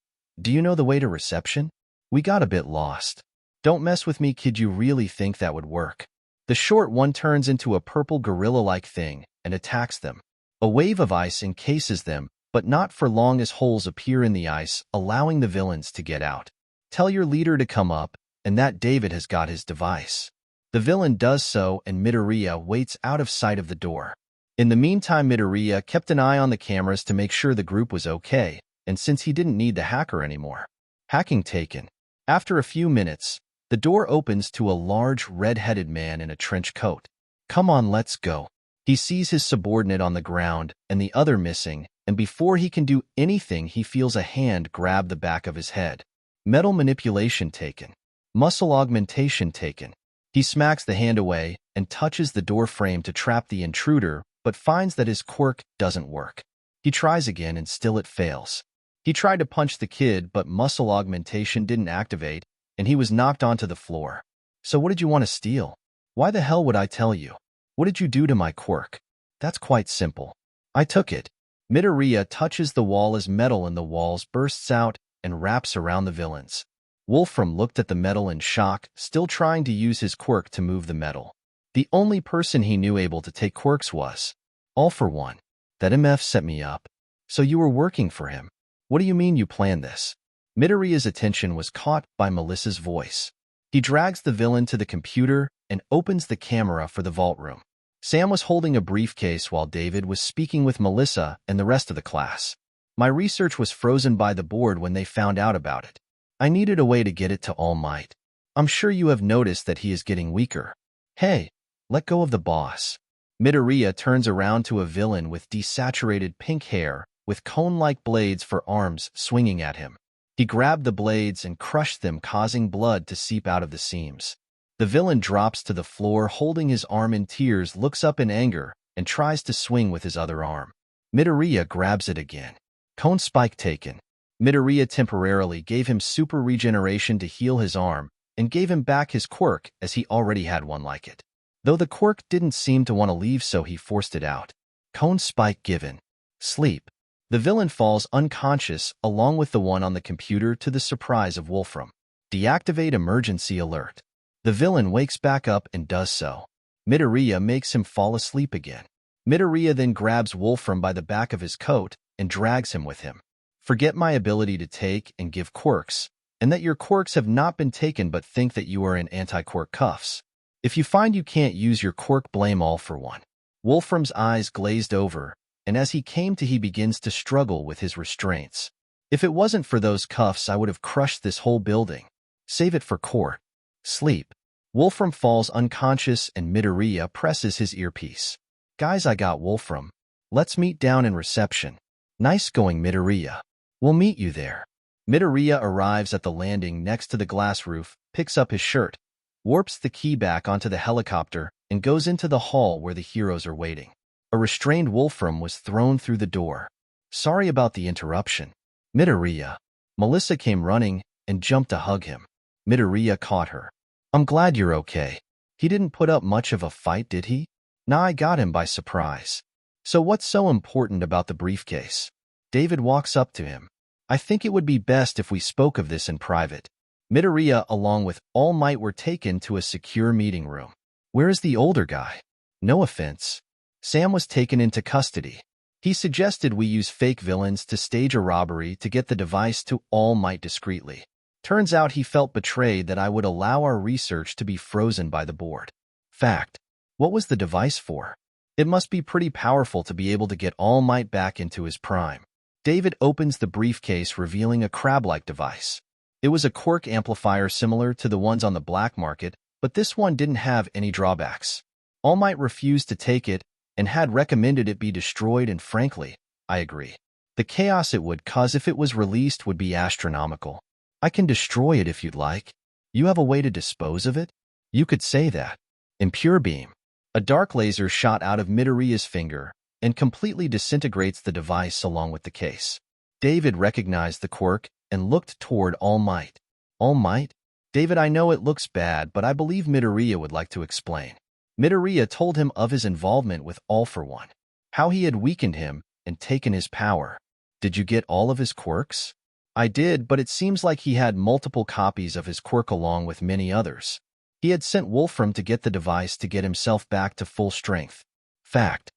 do you know the way to reception? We got a bit lost. Don't mess with me, kid. You really think that would work? The short one turns into a purple gorilla-like thing and attacks them. A wave of ice encases them, but not for long as holes appear in the ice, allowing the villains to get out. Tell your leader to come up, and that David has got his device. The villain does so, and Midoriya waits out of sight of the door. In the meantime, Midoriya kept an eye on the cameras to make sure the group was okay, and since he didn't need the hacker anymore. Hacking taken. After a few minutes, the door opens to a large red-headed man in a trench coat. Come on, let's go. He sees his subordinate on the ground and the other missing, and before he can do anything, he feels a hand grab the back of his head. Metal manipulation taken. Muscle augmentation taken. He smacks the hand away and touches the door frame to trap the intruder, but finds that his quirk doesn't work. He tries again and still it fails. He tried to punch the kid, but muscle augmentation didn't activate, and he was knocked onto the floor. So what did you want to steal? Why the hell would I tell you? What did you do to my quirk? That's quite simple. I took it. Midoriya touches the wall as metal in the walls bursts out and wraps around the villains. Wolfram looked at the metal in shock, still trying to use his quirk to move the metal. The only person he knew able to take quirks was All For One. That MF set me up. So you were working for him. What do you mean you planned this? Midoriya's attention was caught by Melissa's voice. He drags the villain to the computer and opens the camera for the vault room. Sam was holding a briefcase while David was speaking with Melissa and the rest of the class. My research was frozen by the board when they found out about it. I needed a way to get it to All Might. I'm sure you have noticed that he is getting weaker. Hey, let go of the boss. Midoriya turns around to a villain with desaturated pink hair with cone-like blades for arms swinging at him. He grabbed the blades and crushed them, causing blood to seep out of the seams. The villain drops to the floor holding his arm in tears, looks up in anger, and tries to swing with his other arm. Midoriya grabs it again. Cone spike taken. Midoriya temporarily gave him super regeneration to heal his arm and gave him back his quirk as he already had one like it. Though the quirk didn't seem to want to leave, so he forced it out. Cone spike given. Sleep. The villain falls unconscious along with the one on the computer to the surprise of Wolfram. Deactivate emergency alert. The villain wakes back up and does so. Midoriya makes him fall asleep again. Midoriya then grabs Wolfram by the back of his coat and drags him with him. Forget my ability to take and give quirks, and that your quirks have not been taken, but think that you are in anti-quirk cuffs. If you find you can't use your quirk, blame All For One. Wolfram's eyes glazed over, and as he begins to struggle with his restraints. If it wasn't for those cuffs, I would have crushed this whole building. Save it for court. Sleep. Wolfram falls unconscious and Midoriya presses his earpiece. Guys, I got Wolfram. Let's meet down in reception. Nice going, Midoriya. We'll meet you there. Midoriya arrives at the landing next to the glass roof, picks up his shirt, warps the key back onto the helicopter, and goes into the hall where the heroes are waiting. A restrained Wolfram was thrown through the door. Sorry about the interruption. Midoriya. Melissa came running and jumped to hug him. Midoriya caught her. I'm glad you're okay. He didn't put up much of a fight, did he? Nah, I got him by surprise. So what's so important about the briefcase? David walks up to him. I think it would be best if we spoke of this in private. Midoriya along with All Might were taken to a secure meeting room. Where is the older guy? No offense. Sam was taken into custody. He suggested we use fake villains to stage a robbery to get the device to All Might discreetly. Turns out he felt betrayed that I would allow our research to be frozen by the board. Fact. What was the device for? It must be pretty powerful to be able to get All Might back into his prime. David opens the briefcase, revealing a crab-like device. It was a quirk amplifier similar to the ones on the black market, but this one didn't have any drawbacks. All Might refused to take it and had recommended it be destroyed, and frankly, I agree. The chaos it would cause if it was released would be astronomical. I can destroy it if you'd like. You have a way to dispose of it? You could say that. In Pure Beam, a dark laser shot out of Midoriya's finger and completely disintegrates the device along with the case. David recognized the quirk and looked toward All Might. All Might? David, I know it looks bad, but I believe Midoriya would like to explain. Midoriya told him of his involvement with All for One, how he had weakened him and taken his power. Did you get all of his quirks? I did, but it seems like he had multiple copies of his quirk along with many others. He had sent Wolfram to get the device to get himself back to full strength. Fact.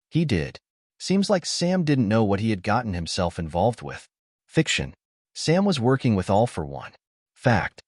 He did. Seems like Sam didn't know what he had gotten himself involved with. Fiction. Sam was working with All for One. Fact.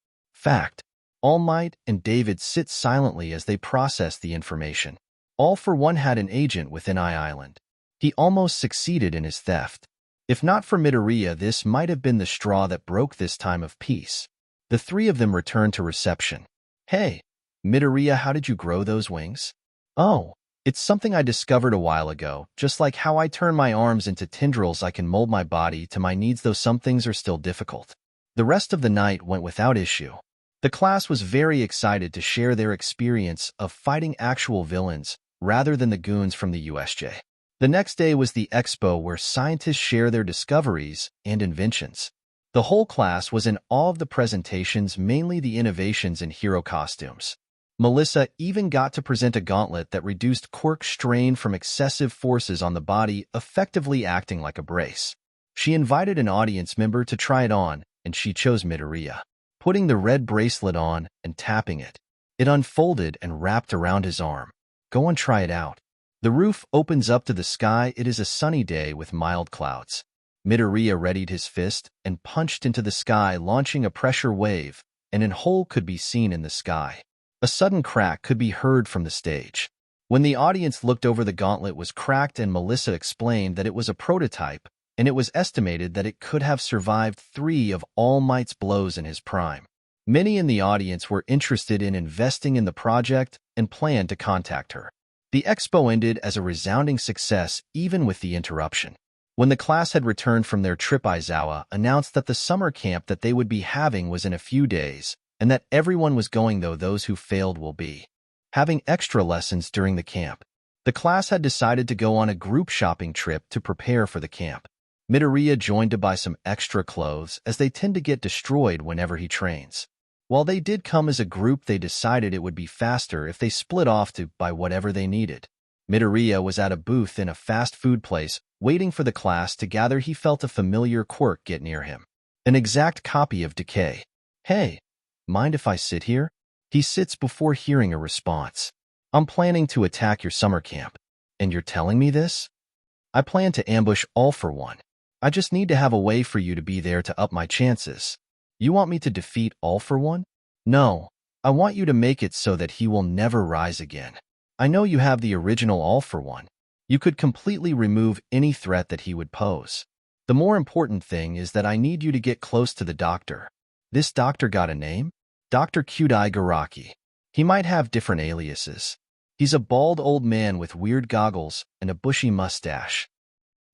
All Might and David sit silently as they process the information. All for One had an agent within Island. He almost succeeded in his theft. If not for Midoriya, this might have been the straw that broke this time of peace. The three of them returned to reception. Hey, Midoriya, how did you grow those wings? Oh, it's something I discovered a while ago. Just like how I turn my arms into tendrils, I can mold my body to my needs, though some things are still difficult. The rest of the night went without issue. The class was very excited to share their experience of fighting actual villains rather than the goons from the USJ. The next day was the Expo, where scientists share their discoveries and inventions. The whole class was in awe of the presentations, mainly the innovations in hero costumes. Melissa even got to present a gauntlet that reduced quirk strain from excessive forces on the body, effectively acting like a brace. She invited an audience member to try it on, and she chose Midoriya. Putting the red bracelet on and tapping it, it unfolded and wrapped around his arm. Go and try it out. The roof opens up to the sky. It is a sunny day with mild clouds. Midoriya readied his fist and punched into the sky, launching a pressure wave, and an hole could be seen in the sky. A sudden crack could be heard from the stage. When the audience looked over, the gauntlet was cracked, and Melissa explained that it was a prototype, and it was estimated that it could have survived 3 of All Might's blows in his prime. Many in the audience were interested in investing in the project and planned to contact her. The expo ended as a resounding success, even with the interruption. When the class had returned from their trip, Aizawa announced that the summer camp that they would be having was in a few days, and that everyone was going, though those who failed will be having extra lessons during the camp. The class had decided to go on a group shopping trip to prepare for the camp. Midoriya joined to buy some extra clothes, as they tend to get destroyed whenever he trains. While they did come as a group, they decided it would be faster if they split off to buy whatever they needed. Midoriya was at a booth in a fast food place, waiting for the class to gather. He felt a familiar quirk get near him. An exact copy of Decay. Hey, mind if I sit here? He sits before hearing a response. I'm planning to attack your summer camp. And you're telling me this? I plan to ambush All for One. I just need to have a way for you to be there to up my chances. You want me to defeat All for One? No, I want you to make it so that he will never rise again. I know you have the original All for One. You could completely remove any threat that he would pose. The more important thing is that I need you to get close to the doctor. This doctor got a name? Dr. Kyudai Garaki. He might have different aliases. He's a bald old man with weird goggles and a bushy mustache.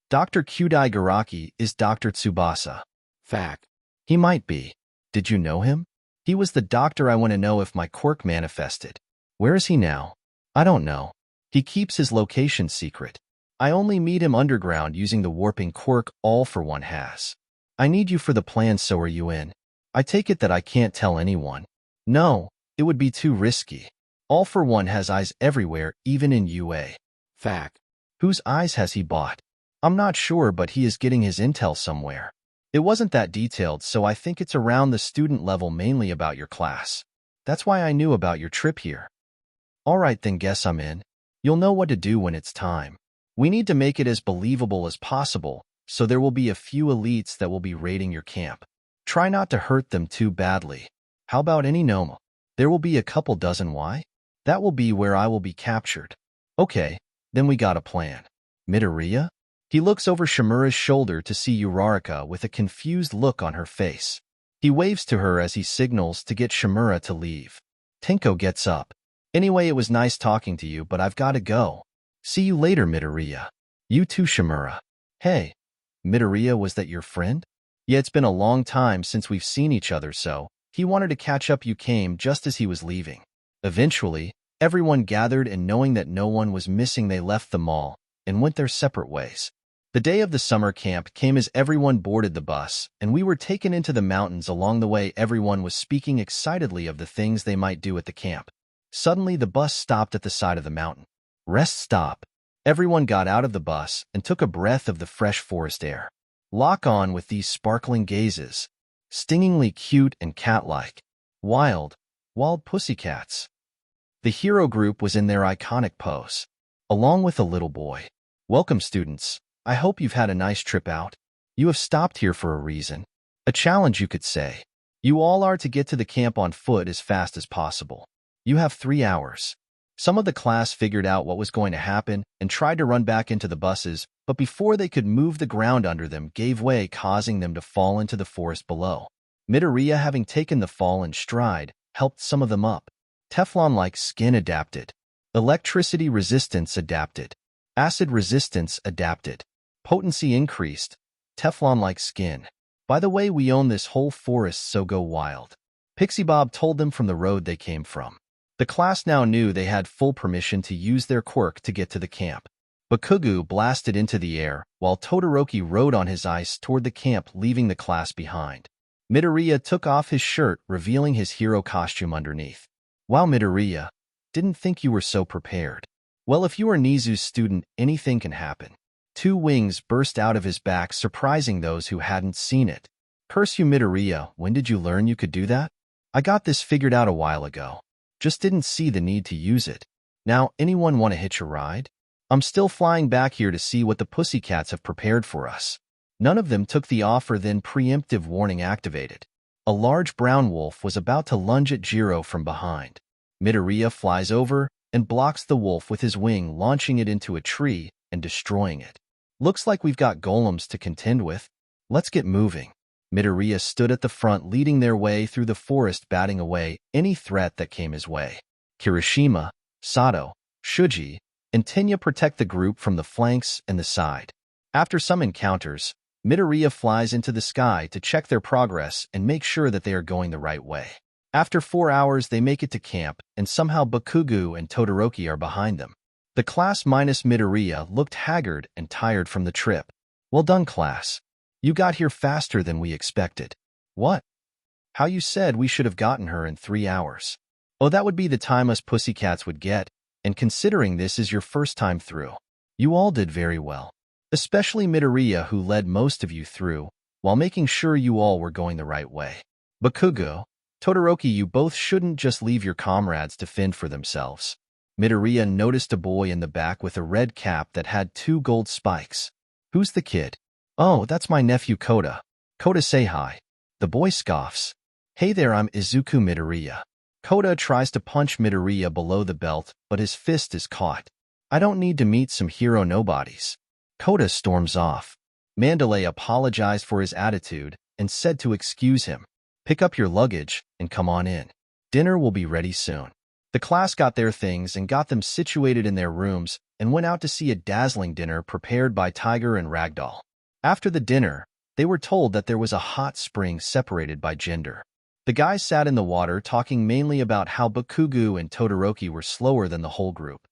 Dr. Kyudai Garaki is Dr. Tsubasa. Fact. He might be. Did you know him? He was the doctor I want to know if my quirk manifested. Where is he now? I don't know. He keeps his location secret. I only meet him underground using the warping quirk All for One has. I need you for the plan, so are you in? I take it that I can't tell anyone. No, it would be too risky. All for One has eyes everywhere, even in UA. Fact. Whose eyes has he bought? I'm not sure, but he is getting his intel somewhere. It wasn't that detailed, so I think it's around the student level, mainly about your class. That's why I knew about your trip here. Alright then, guess I'm in. You'll know what to do when it's time. We need to make it as believable as possible, so there will be a few elites that will be raiding your camp. Try not to hurt them too badly. How about any Noma? There will be a couple dozen. Why? That will be where I will be captured. Okay, then we got a plan. Midoriya? He looks over Shimura's shoulder to see Uraraka with a confused look on her face. He waves to her as he signals to get Shimura to leave. Tenko gets up. Anyway, it was nice talking to you, but I've got to go. See you later, Midoriya. You too, Shimura. Hey, Midoriya, was that your friend? Yeah, it's been a long time since we've seen each other, so he wanted to catch up. You came just as he was leaving. Eventually, everyone gathered, and knowing that no one was missing, they left the mall and went their separate ways. The day of the summer camp came as everyone boarded the bus, and we were taken into the mountains. Along the way, everyone was speaking excitedly of the things they might do at the camp. Suddenly, the bus stopped at the side of the mountain. Rest stop. Everyone got out of the bus and took a breath of the fresh forest air. Lock on with these sparkling gazes. Stingingly cute and cat-like. Wild pussycats. The hero group was in their iconic pose, along with a little boy. Welcome, students. I hope you've had a nice trip out. You have stopped here for a reason. A challenge, you could say. You all are to get to the camp on foot as fast as possible. You have 3 hours. Some of the class figured out what was going to happen and tried to run back into the buses, but before they could move, the ground under them gave way, causing them to fall into the forest below. Midoriya, having taken the fall in stride, helped some of them up. Teflon-like skin adapted. Electricity resistance adapted. Acid resistance adapted. Potency increased. Teflon-like skin. By the way, we own this whole forest, so go wild. Pixie Bob told them from the road they came from. The class now knew they had full permission to use their quirk to get to the camp. Bakugo blasted into the air, while Todoroki rode on his ice toward the camp, leaving the class behind. Midoriya took off his shirt, revealing his hero costume underneath. Wow, Midoriya, didn't think you were so prepared. Well, if you are Nizu's student, anything can happen. 2 wings burst out of his back, surprising those who hadn't seen it. Curse you, Midoriya, when did you learn you could do that? I got this figured out a while ago. Just didn't see the need to use it. Now, anyone want to hitch a ride? I'm still flying back here to see what the pussycats have prepared for us. None of them took the offer. Then preemptive warning activated. A large brown wolf was about to lunge at Jiro from behind. Midoriya flies over and blocks the wolf with his wing, launching it into a tree and destroying it. Looks like we've got golems to contend with. Let's get moving. Midoriya stood at the front, leading their way through the forest, batting away any threat that came his way. Kirishima, Sato, Shuji, and Tenya protect the group from the flanks and the side. After some encounters, Midoriya flies into the sky to check their progress and make sure that they are going the right way. After 4 hours, they make it to camp, and somehow Bakugo and Todoroki are behind them. The class minus Midoriya looked haggard and tired from the trip. Well done, class. You got here faster than we expected. What? How you said we should have gotten her in 3 hours. Oh, that would be the time us pussycats would get, and considering this is your first time through, you all did very well. Especially Midoriya, who led most of you through, while making sure you all were going the right way. Bakugo, Todoroki, you both shouldn't just leave your comrades to fend for themselves. Midoriya noticed a boy in the back with a red cap that had 2 gold spikes. Who's the kid? Oh, that's my nephew Kota. Kota, say hi. The boy scoffs. Hey there, I'm Izuku Midoriya. Kota tries to punch Midoriya below the belt, but his fist is caught. I don't need to meet some hero nobodies. Kota storms off. Mandalay apologized for his attitude and said to excuse him. Pick up your luggage and come on in. Dinner will be ready soon. The class got their things and got them situated in their rooms and went out to see a dazzling dinner prepared by Tiger and Ragdoll. After the dinner, they were told that there was a hot spring separated by gender. The guys sat in the water talking mainly about how Bakugo and Todoroki were slower than the whole group.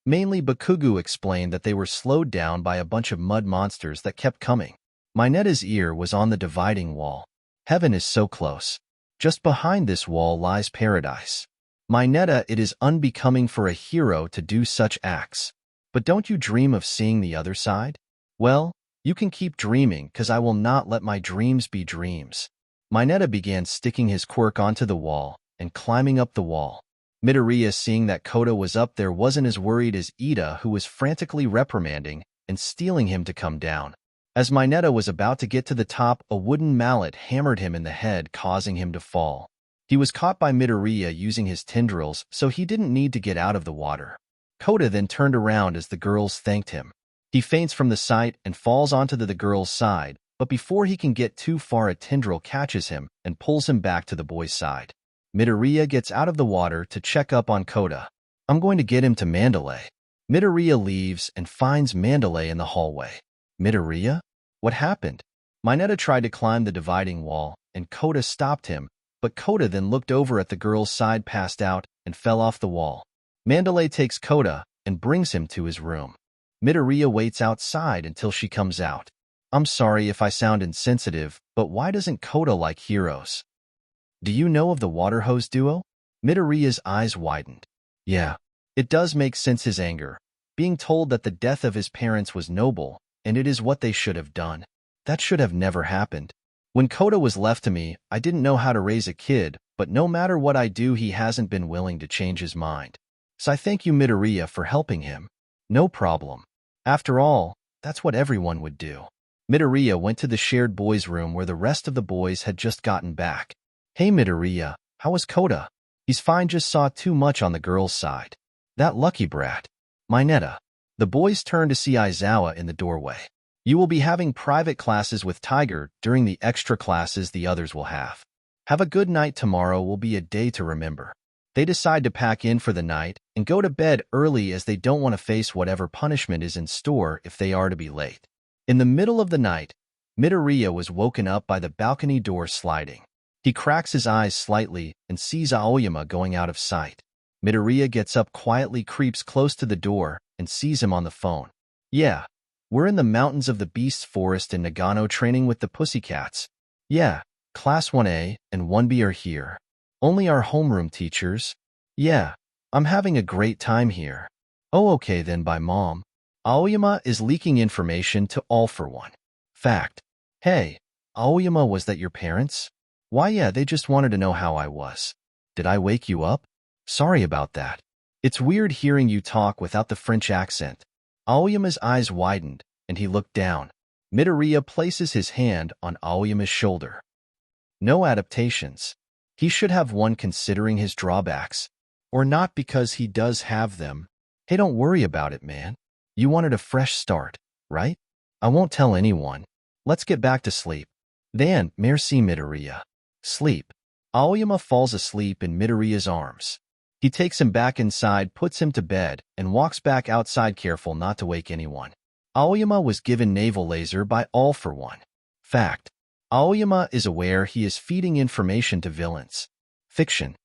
Mainly Bakugo, explained that they were slowed down by a bunch of mud monsters that kept coming. Mineta's ear was on the dividing wall. Heaven is so close. Just behind this wall lies paradise. Mineta, it is unbecoming for a hero to do such acts. But don't you dream of seeing the other side? Well, you can keep dreaming, 'cause I will not let my dreams be dreams. Mineta began sticking his quirk onto the wall and climbing up the wall. Midoriya, seeing that Kota was up there, wasn't as worried as Ida, who was frantically reprimanding and stealing him to come down. As Mineta was about to get to the top, a wooden mallet hammered him in the head, causing him to fall. He was caught by Midoriya using his tendrils, so he didn't need to get out of the water. Kota then turned around as the girls thanked him. He faints from the sight and falls onto the girl's side, but before he can get too far, a tendril catches him and pulls him back to the boy's side. Midoriya gets out of the water to check up on Kota. I'm going to get him to Mandalay. Midoriya leaves and finds Mandalay in the hallway. Midoriya? What happened? Mineta tried to climb the dividing wall, and Kota stopped him, but Kota then looked over at the girl's side, passed out, and fell off the wall. Mandalay takes Kota and brings him to his room. Midoriya waits outside until she comes out. I'm sorry if I sound insensitive, but why doesn't Kota like heroes? Do you know of the water hose duo? Midoriya's eyes widened. Yeah, it does make sense, his anger. Being told that the death of his parents was noble, and it is what they should have done. That should have never happened. When Kota was left to me, I didn't know how to raise a kid, but no matter what I do, he hasn't been willing to change his mind. So I thank you, Midoriya, for helping him. No problem. After all, that's what everyone would do. Midoriya went to the shared boys' room where the rest of the boys had just gotten back. Hey Midoriya, how was Kota? He's fine, just saw too much on the girl's side. That lucky brat. Mineta. The boys turned to see Aizawa in the doorway. You will be having private classes with Tiger during the extra classes the others will have. Have a good night. Tomorrow will be a day to remember. They decide to pack in for the night and go to bed early, as they don't want to face whatever punishment is in store if they are to be late. In the middle of the night, Midoriya was woken up by the balcony door sliding. He cracks his eyes slightly and sees Aoyama going out of sight. Midoriya gets up quietly, creeps close to the door, and sees him on the phone. Yeah, we're in the mountains of the Beast Forest in Nagano training with the Pussycats. Yeah, Class 1A and 1B are here. Only our homeroom teachers. Yeah, I'm having a great time here. Oh, okay then, bye mom. Aoyama is leaking information to all for one. Fact. Hey, Aoyama, was that your parents? Why, yeah, they just wanted to know how I was. Did I wake you up? Sorry about that. It's weird hearing you talk without the French accent. Aoyama's eyes widened, and he looked down. Midoriya places his hand on Aoyama's shoulder. No adaptations. He should have one considering his drawbacks. Or not, because he does have them. Hey, don't worry about it, man. You wanted a fresh start, right? I won't tell anyone. Let's get back to sleep. Then, merci Midoriya. Sleep. Aoyama falls asleep in Midoriya's arms. He takes him back inside, puts him to bed, and walks back outside, careful not to wake anyone. Aoyama was given naval laser by all for one. Fact. Aoyama is aware he is feeding information to villains. Fiction.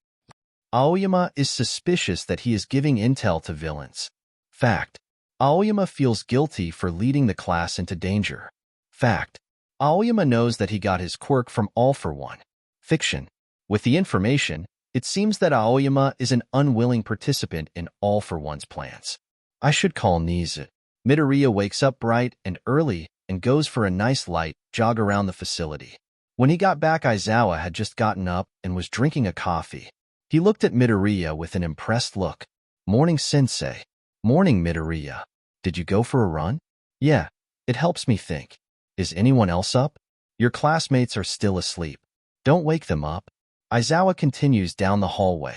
Aoyama is suspicious that he is giving intel to villains. Fact. Aoyama feels guilty for leading the class into danger. Fact. Aoyama knows that he got his quirk from all for one. Fiction. With the information, it seems that Aoyama is an unwilling participant in all for one's plans. I should call Nizu. Midoriya wakes up bright and early and goes for a nice light jog around the facility. When he got back, Aizawa had just gotten up and was drinking a coffee. He looked at Midoriya with an impressed look. Morning, sensei. Morning, Midoriya. Did you go for a run? Yeah, it helps me think. Is anyone else up? Your classmates are still asleep. Don't wake them up. Aizawa continues down the hallway.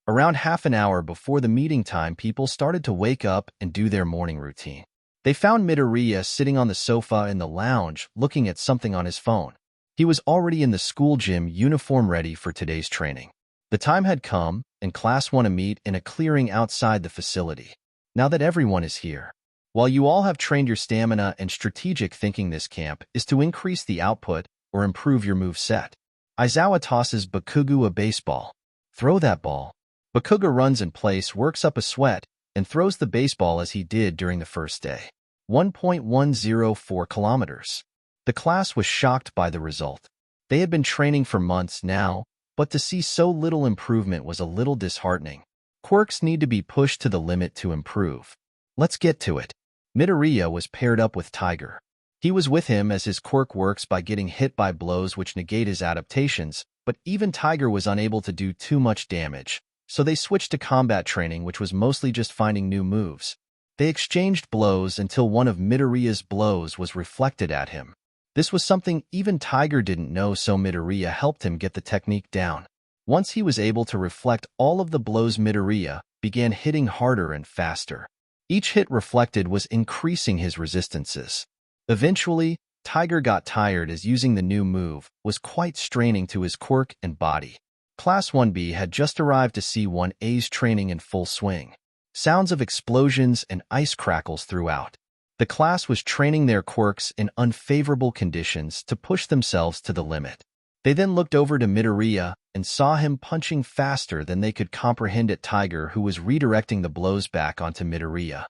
Around half an hour before the meeting time, people started to wake up and do their morning routine. They found Midoriya sitting on the sofa in the lounge, looking at something on his phone. He was already in the school gym uniform ready for today's training. The time had come, and class wanted to meet in a clearing outside the facility. Now that everyone is here, while you all have trained your stamina and strategic thinking, this camp is to increase the output or improve your move set. Aizawa tosses Bakugo a baseball. Throw that ball. Bakugo runs in place, works up a sweat, and throws the baseball as he did during the first day. 1.104 kilometers. The class was shocked by the result. They had been training for months now, but to see so little improvement was a little disheartening. Quirks need to be pushed to the limit to improve. Let's get to it. Midoriya was paired up with Tiger. He was with him as his quirk works by getting hit by blows which negate his adaptations, but even Tiger was unable to do too much damage. So they switched to combat training, which was mostly just finding new moves. They exchanged blows until one of Midoriya's blows was reflected at him. This was something even Tiger didn't know, so Midoriya helped him get the technique down. Once he was able to reflect all of the blows, Midoriya began hitting harder and faster. Each hit reflected was increasing his resistances. Eventually, Tiger got tired as using the new move was quite straining to his quirk and body. Class 1B had just arrived to see 1A's training in full swing. Sounds of explosions and ice crackles throughout. The class was training their quirks in unfavorable conditions to push themselves to the limit. They then looked over to Midoriya and saw him punching faster than they could comprehend at Tiger, who was redirecting the blows back onto Midoriya.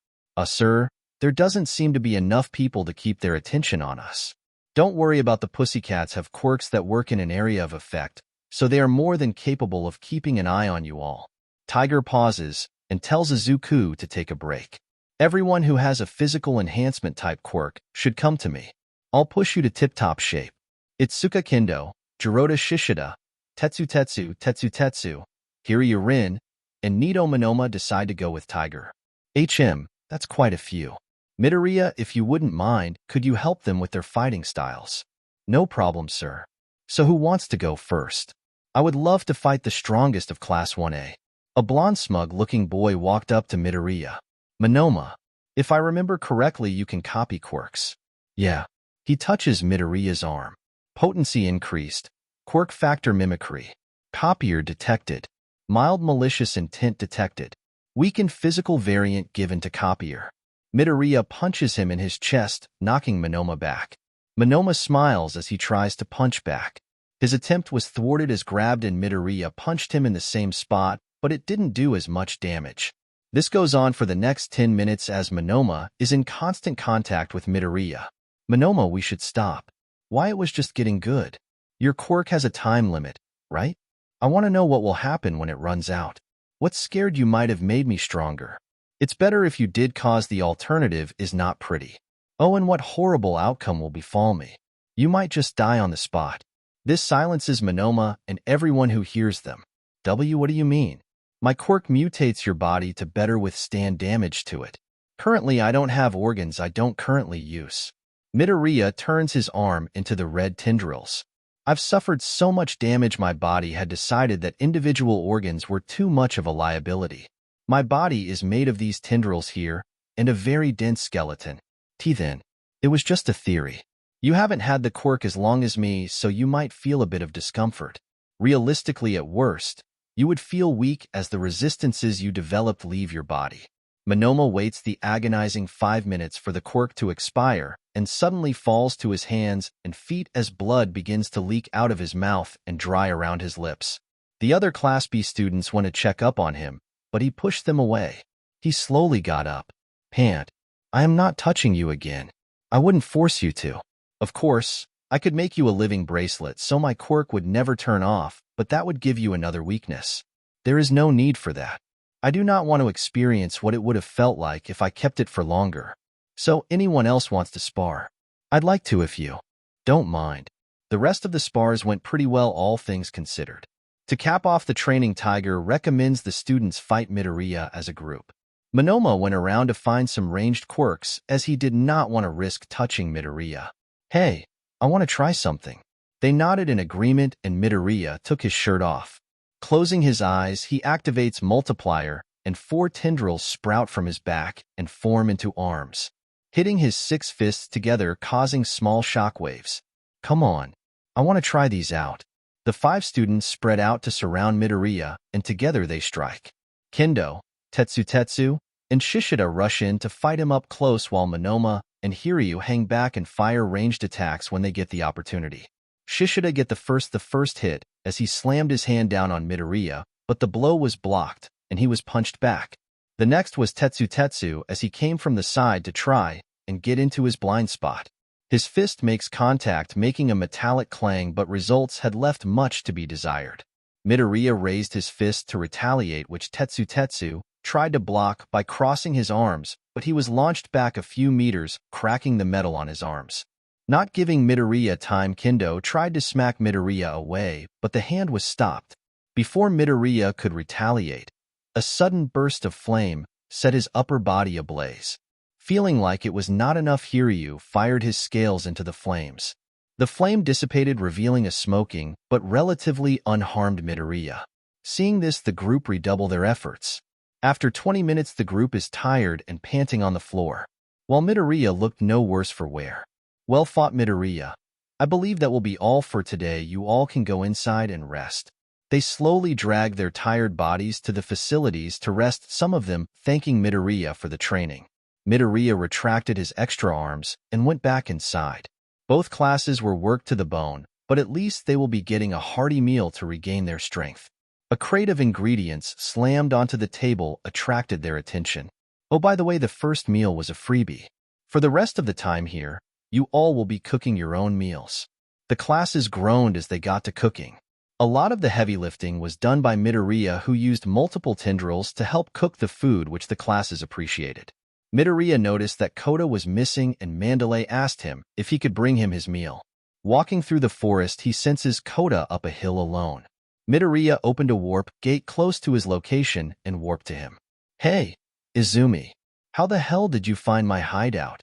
Sir, there doesn't seem to be enough people to keep their attention on us. Don't worry about the pussycats, have quirks that work in an area of effect, so they are more than capable of keeping an eye on you all. Tiger pauses and tells Izuku to take a break. Everyone who has a physical enhancement type quirk should come to me. I'll push you to tip-top shape. Itsuka Kendo, Jiroda Shishida, Tetsu, Hiryu Rin, and Nito Monoma decide to go with Tiger. That's quite a few. Midoriya, if you wouldn't mind, could you help them with their fighting styles? No problem, sir. So who wants to go first? I would love to fight the strongest of Class 1A. A blonde smug-looking boy walked up to Midoriya. Monoma, if I remember correctly, you can copy quirks. Yeah. He touches Midoriya's arm. Potency increased. Quirk factor mimicry. Copier detected. Mild malicious intent detected. Weakened physical variant given to copier. Midoriya punches him in his chest, knocking Monoma back. Monoma smiles as he tries to punch back. His attempt was thwarted as grabbed and Midoriya punched him in the same spot, but it didn't do as much damage. This goes on for the next 10 minutes as Monoma is in constant contact with Midoriya. Monoma, we should stop. Why, it was just getting good. Your quirk has a time limit, right? I want to know what will happen when it runs out. What's scared you might have made me stronger. It's better if you did, cause the alternative is not pretty. Oh, and what horrible outcome will befall me. You might just die on the spot. This silences Monoma and everyone who hears them. What do you mean? My quirk mutates your body to better withstand damage to it. Currently, I don't have organs I don't currently use. Midoriya turns his arm into the red tendrils. I've suffered so much damage my body had decided that individual organs were too much of a liability. My body is made of these tendrils here, and a very dense skeleton. Then, it was just a theory. You haven't had the quirk as long as me, so you might feel a bit of discomfort. Realistically, at worst, you would feel weak as the resistances you developed leave your body. Monoma waits the agonizing 5 minutes for the quirk to expire and suddenly falls to his hands and feet as blood begins to leak out of his mouth and dry around his lips. The other Class B students want to check up on him, but he pushed them away. He slowly got up. Pant, I am not touching you again. I wouldn't force you to. Of course, I could make you a living bracelet so my quirk would never turn off, but that would give you another weakness. There is no need for that. I do not want to experience what it would have felt like if I kept it for longer. So anyone else wants to spar? I'd like to if you don't mind. The rest of the spars went pretty well, all things considered. To cap off the training, Tiger recommends the students fight Midoriya as a group. Monoma went around to find some ranged quirks as he did not want to risk touching Midoriya. Hey, I want to try something. They nodded in agreement and Midoriya took his shirt off. Closing his eyes, he activates Multiplier, and 4 tendrils sprout from his back and form into arms, hitting his 6 fists together, causing small shockwaves. Come on, I want to try these out. The 5 students spread out to surround Midoriya, and together they strike. Kendo, Tetsu, and Shishida rush in to fight him up close, while Monoma and Hiryu hang back and fire ranged attacks when they get the opportunity. Shishida get the first hit as he slammed his hand down on Midoriya, but the blow was blocked, and he was punched back. The next was Tetsu as he came from the side to try and get into his blind spot. His fist makes contact, making a metallic clang, but results had left much to be desired. Midoriya raised his fist to retaliate, which Tetsu tried to block by crossing his arms, but he was launched back a few meters, cracking the metal on his arms. Not giving Midoriya time, Kendo tried to smack Midoriya away, but the hand was stopped. Before Midoriya could retaliate, a sudden burst of flame set his upper body ablaze. Feeling like it was not enough, Hiryu fired his scales into the flames. The flame dissipated, revealing a smoking but relatively unharmed Midoriya. Seeing this, the group redouble their efforts. After 20 minutes, the group is tired and panting on the floor, while Midoriya looked no worse for wear. Well fought, Midoriya. I believe that will be all for today. You all can go inside and rest. They slowly dragged their tired bodies to the facilities to rest, some of them thanking Midoriya for the training. Midoriya retracted his extra arms and went back inside. Both classes were worked to the bone, but at least they will be getting a hearty meal to regain their strength. A crate of ingredients slammed onto the table attracted their attention. Oh, by the way, the first meal was a freebie. For the rest of the time here, you all will be cooking your own meals. The classes groaned as they got to cooking. A lot of the heavy lifting was done by Midoriya, who used multiple tendrils to help cook the food, which the classes appreciated. Midoriya noticed that Kota was missing, and Mandalay asked him if he could bring him his meal. Walking through the forest, he senses Kota up a hill alone. Midoriya opened a warp gate close to his location and warped to him. Hey, Izumi, how the hell did you find my hideout?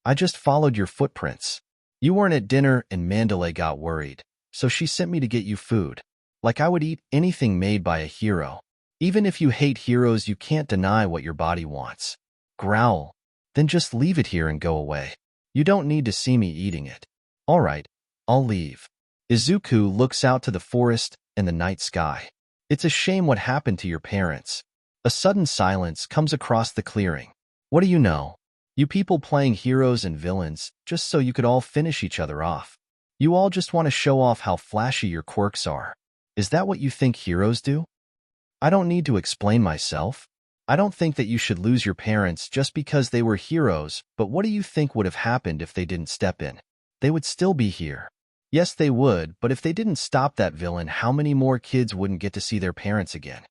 I just followed your footprints. You weren't at dinner, and Mandalay got worried, so she sent me to get you food. Like I would eat anything made by a hero. Even if you hate heroes, you can't deny what your body wants. Growl. Then just leave it here and go away. You don't need to see me eating it. All right, I'll leave. Izuku looks out to the forest and the night sky. It's a shame what happened to your parents. A sudden silence comes across the clearing. What do you know? You people playing heroes and villains just so you could all finish each other off. You all just want to show off how flashy your quirks are. Is that what you think heroes do? I don't need to explain myself. I don't think that you should lose your parents just because they were heroes, but what do you think would have happened if they didn't step in? They would still be here. Yes, they would, but if they didn't stop that villain, how many more kids wouldn't get to see their parents again?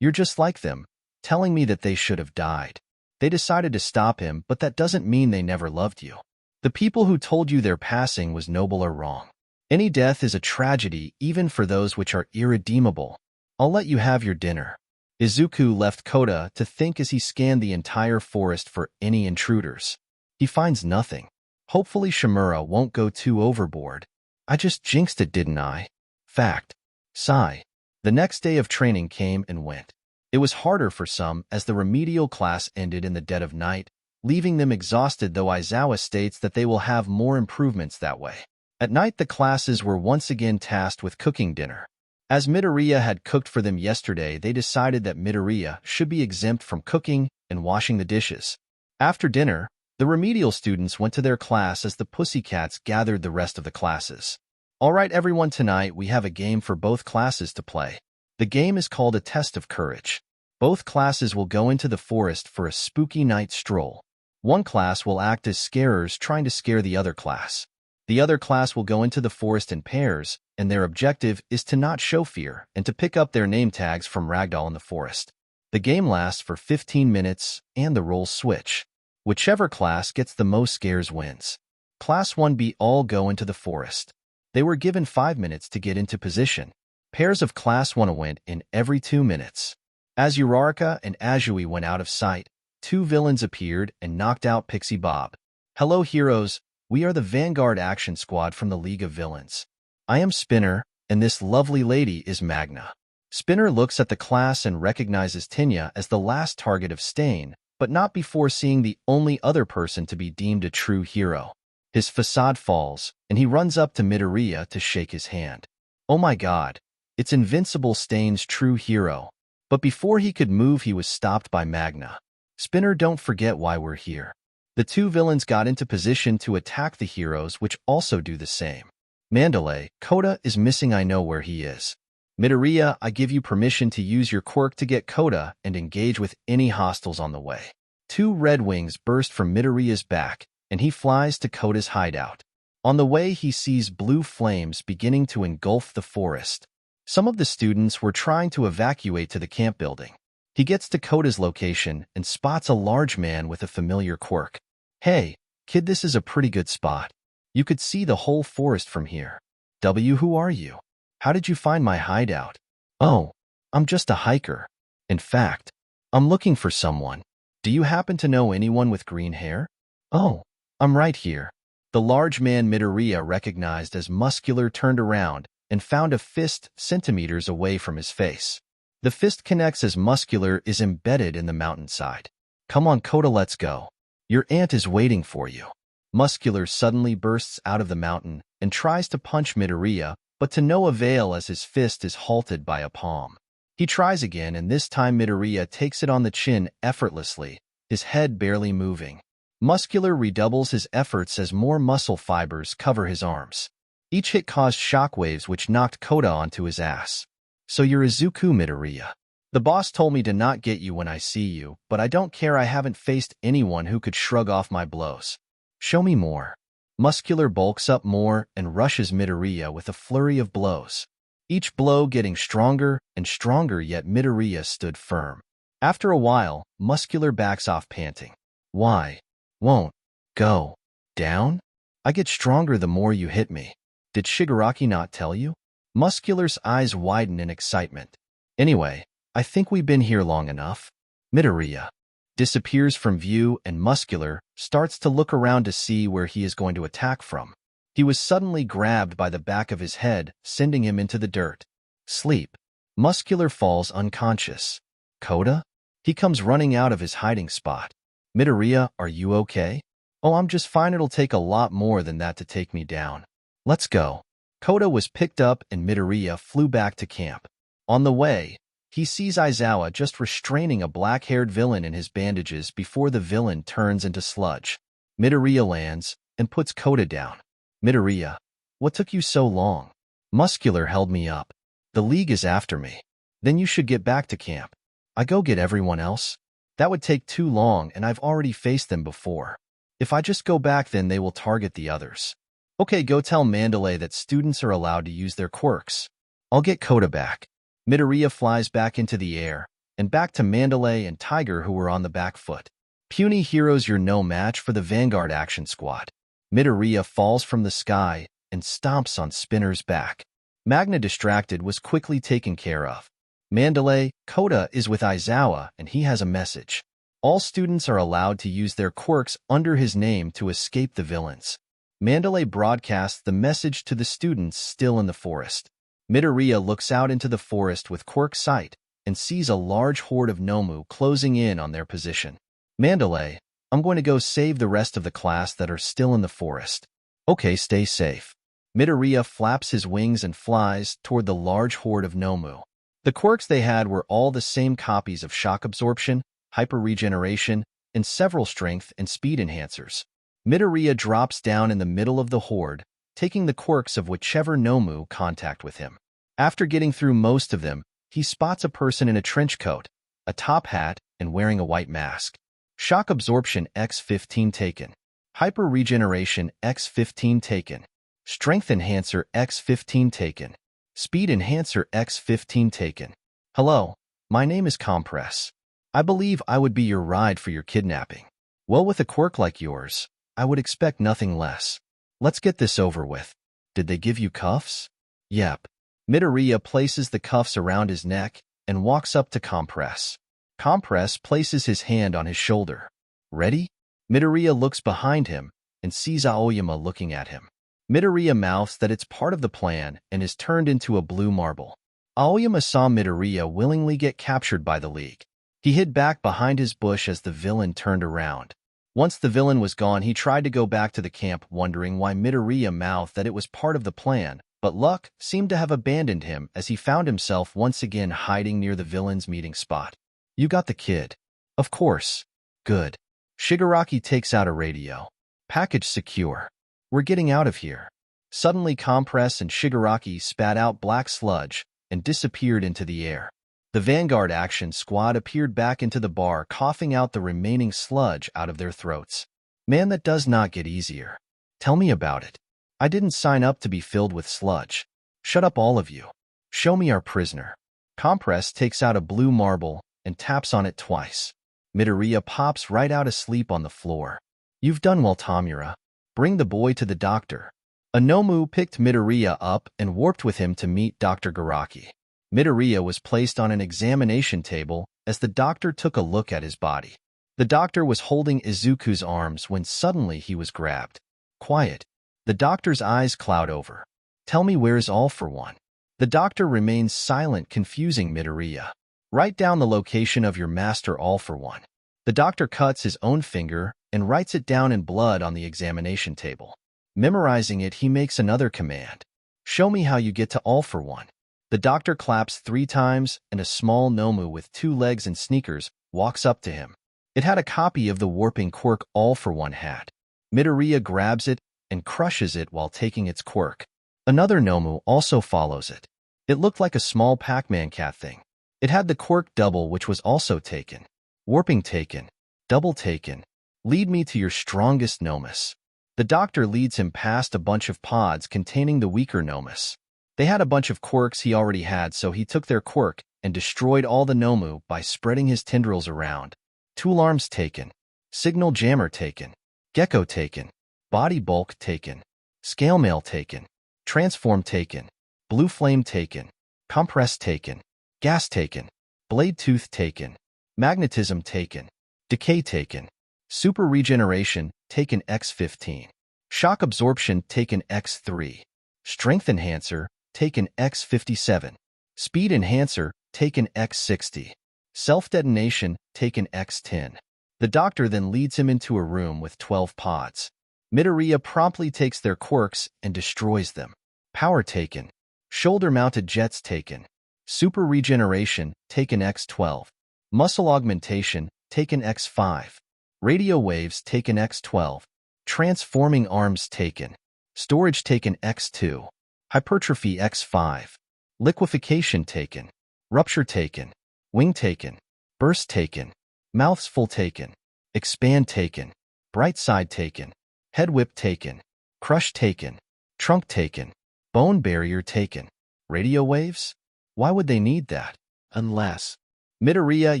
You're just like them, telling me that they should have died. They decided to stop him, but that doesn't mean they never loved you. The people who told you their passing was noble are wrong. Any death is a tragedy, even for those which are irredeemable. I'll let you have your dinner. Izuku left Kota to think as he scanned the entire forest for any intruders. He finds nothing. Hopefully Shimura won't go too overboard. I just jinxed it, didn't I? Fact. Sigh. The next day of training came and went. It was harder for some as the remedial class ended in the dead of night, leaving them exhausted, though Aizawa states that they will have more improvements that way. At night, the classes were once again tasked with cooking dinner. As Midoriya had cooked for them yesterday, they decided that Midoriya should be exempt from cooking and washing the dishes. After dinner, the remedial students went to their class as the Pussycats gathered the rest of the classes. All right, everyone, tonight we have a game for both classes to play. The game is called a test of courage. Both classes will go into the forest for a spooky night stroll. One class will act as scarers, trying to scare the other class. The other class will go into the forest in pairs, and their objective is to not show fear and to pick up their name tags from Ragdoll in the forest. The game lasts for 15 minutes, and the roles switch. Whichever class gets the most scares wins. Class 1B all go into the forest. They were given 5 minutes to get into position. Pairs of Class 1 went in every 2 minutes. As Uraraka and Azui went out of sight, 2 villains appeared and knocked out Pixie Bob. Hello, heroes. We are the Vanguard Action Squad from the League of Villains. I am Spinner, and this lovely lady is Magna. Spinner looks at the class and recognizes Tinya as the last target of Stain, but not before seeing the only other person to be deemed a true hero. His facade falls, and he runs up to Midoriya to shake his hand. Oh my god, it's Invincible Stain's true hero. But before he could move, he was stopped by Magna. Spinner, don't forget why we're here. The two villains got into position to attack the heroes, which also do the same. Mandalay, Kota is missing. I know where he is. Midoriya, I give you permission to use your quirk to get Kota and engage with any hostiles on the way. Two red wings burst from Midoriya's back, and he flies to Kota's hideout. On the way, he sees blue flames beginning to engulf the forest. Some of the students were trying to evacuate to the camp building. He gets to Kota's location and spots a large man with a familiar quirk. Hey, kid, this is a pretty good spot. You could see the whole forest from here. Who are you? How did you find my hideout? Oh, I'm just a hiker. In fact, I'm looking for someone. Do you happen to know anyone with green hair? Oh, I'm right here. The large man Midoriya recognized as Muscular turned around and found a fist centimeters away from his face. The fist connects as Muscular is embedded in the mountainside. Come on, Kota, let's go. Your aunt is waiting for you. Muscular suddenly bursts out of the mountain and tries to punch Midoriya, but to no avail as his fist is halted by a palm. He tries again, and this time Midoriya takes it on the chin effortlessly, his head barely moving. Muscular redoubles his efforts as more muscle fibers cover his arms. Each hit caused shockwaves which knocked Kota onto his ass. So you're Izuku, Midoriya. The boss told me to not get you when I see you, but I don't care. I haven't faced anyone who could shrug off my blows. Show me more. Muscular bulks up more and rushes Midoriya with a flurry of blows. Each blow getting stronger and stronger, yet Midoriya stood firm. After a while, Muscular backs off panting. Why? Won't go down? I get stronger the more you hit me. Did Shigaraki not tell you? Muscular's eyes widen in excitement. Anyway, I think we've been here long enough. Midoriya disappears from view, and Muscular starts to look around to see where he is going to attack from. He was suddenly grabbed by the back of his head, sending him into the dirt. Sleep. Muscular falls unconscious. Kota? He comes running out of his hiding spot. Midoriya, are you okay? Oh, I'm just fine. It'll take a lot more than that to take me down. Let's go. Kota was picked up and Midoriya flew back to camp. On the way, he sees Aizawa just restraining a black-haired villain in his bandages before the villain turns into sludge. Midoriya lands and puts Kota down. Midoriya, what took you so long? Muscular held me up. The League is after me. Then you should get back to camp. I go get everyone else? That would take too long, and I've already faced them before. If I just go back, then they will target the others. Okay, go tell Mandalay that students are allowed to use their quirks. I'll get Kota back. Midoriya flies back into the air, and back to Mandalay and Tiger, who were on the back foot. Puny heroes, you're no match for the Vanguard Action Squad. Midoriya falls from the sky and stomps on Spinner's back. Magna, distracted, was quickly taken care of. Mandalay, Kota is with Aizawa, and he has a message. All students are allowed to use their quirks under his name to escape the villains. Mandalay broadcasts the message to the students still in the forest. Midoriya looks out into the forest with quirk sight and sees a large horde of Nomu closing in on their position. Mandalay, I'm going to go save the rest of the class that are still in the forest. Okay, stay safe. Midoriya flaps his wings and flies toward the large horde of Nomu. The quirks they had were all the same copies of shock absorption, hyper-regeneration, and several strength and speed enhancers. Midoriya drops down in the middle of the horde, taking the quirks of whichever Nomu contact with him. After getting through most of them, he spots a person in a trench coat, a top hat, and wearing a white mask. Shock absorption X15 taken. Hyper-regeneration X15 taken. Strength enhancer X15 taken. Speed enhancer X15 taken. Hello, my name is Compress. I believe I would be your ride for your kidnapping. Well, with a quirk like yours, I would expect nothing less. Let's get this over with. Did they give you cuffs? Yep. Midoriya places the cuffs around his neck and walks up to Compress. Compress places his hand on his shoulder. Ready? Midoriya looks behind him and sees Aoyama looking at him. Midoriya mouths that it's part of the plan and is turned into a blue marble. Aoyama saw Midoriya willingly get captured by the League. He hid back behind his bush as the villain turned around. Once the villain was gone, he tried to go back to the camp, wondering why Midoriya mouthed that it was part of the plan, but luck seemed to have abandoned him as he found himself once again hiding near the villain's meeting spot. "You got the kid." "Of course." "Good." Shigaraki takes out a radio. "Package secure. We're getting out of here." Suddenly, Compress and Shigaraki spat out black sludge and disappeared into the air. The Vanguard Action Squad appeared back into the bar, coughing out the remaining sludge out of their throats. "Man, that does not get easier. Tell me about it. I didn't sign up to be filled with sludge." "Shut up, all of you. Show me our prisoner." Compress takes out a blue marble and taps on it twice. Midoriya pops right out asleep on the floor. "You've done well, Tamura. Bring the boy to the doctor." Anomu picked Midoriya up and warped with him to meet Dr. Garaki. Midoriya was placed on an examination table as the doctor took a look at his body. The doctor was holding Izuku's arms when suddenly he was grabbed. "Quiet." The doctor's eyes cloud over. "Tell me, where is All for One?" The doctor remains silent, confusing Midoriya. "Write down the location of your master, All for One." The doctor cuts his own finger and writes it down in blood on the examination table. Memorizing it, he makes another command. "Show me how you get to All for One." The doctor claps 3 times, and a small Nomu with 2 legs and sneakers walks up to him. It had a copy of the warping quirk All for One had. Midoriya grabs it and crushes it while taking its quirk. Another Nomu also follows it. It looked like a small Pac-Man cat thing. It had the quirk Double, which was also taken. "Warping taken. Double taken. Lead me to your strongest Nomus." The doctor leads him past a bunch of pods containing the weaker Nomus. They had a bunch of quirks he already had, so he took their quirk and destroyed all the Nomu by spreading his tendrils around. Tool arms taken. Signal jammer taken. Gecko taken. Body bulk taken. Scale mail taken. Transform taken. Blue flame taken. Compress taken. Gas taken. Blade tooth taken. Magnetism taken. Decay taken. Super regeneration taken X15. Shock absorption taken X3. Strength enhancer taken X57. Speed enhancer taken X60. Self-detonation taken X10. The doctor then leads him into a room with 12 pods. Midoriya promptly takes their quirks and destroys them. Power taken. Shoulder-mounted jets taken. Super regeneration taken X12. Muscle augmentation taken X5. Radio waves taken X12. Transforming arms taken. Storage taken X2. Hypertrophy X5. Liquefaction taken. Rupture taken. Wing taken. Burst taken. Mouths full taken. Expand taken. Bright side taken. Head whip taken. Crush taken. Trunk taken. Bone barrier taken. Radio waves? Why would they need that? Unless Midoriya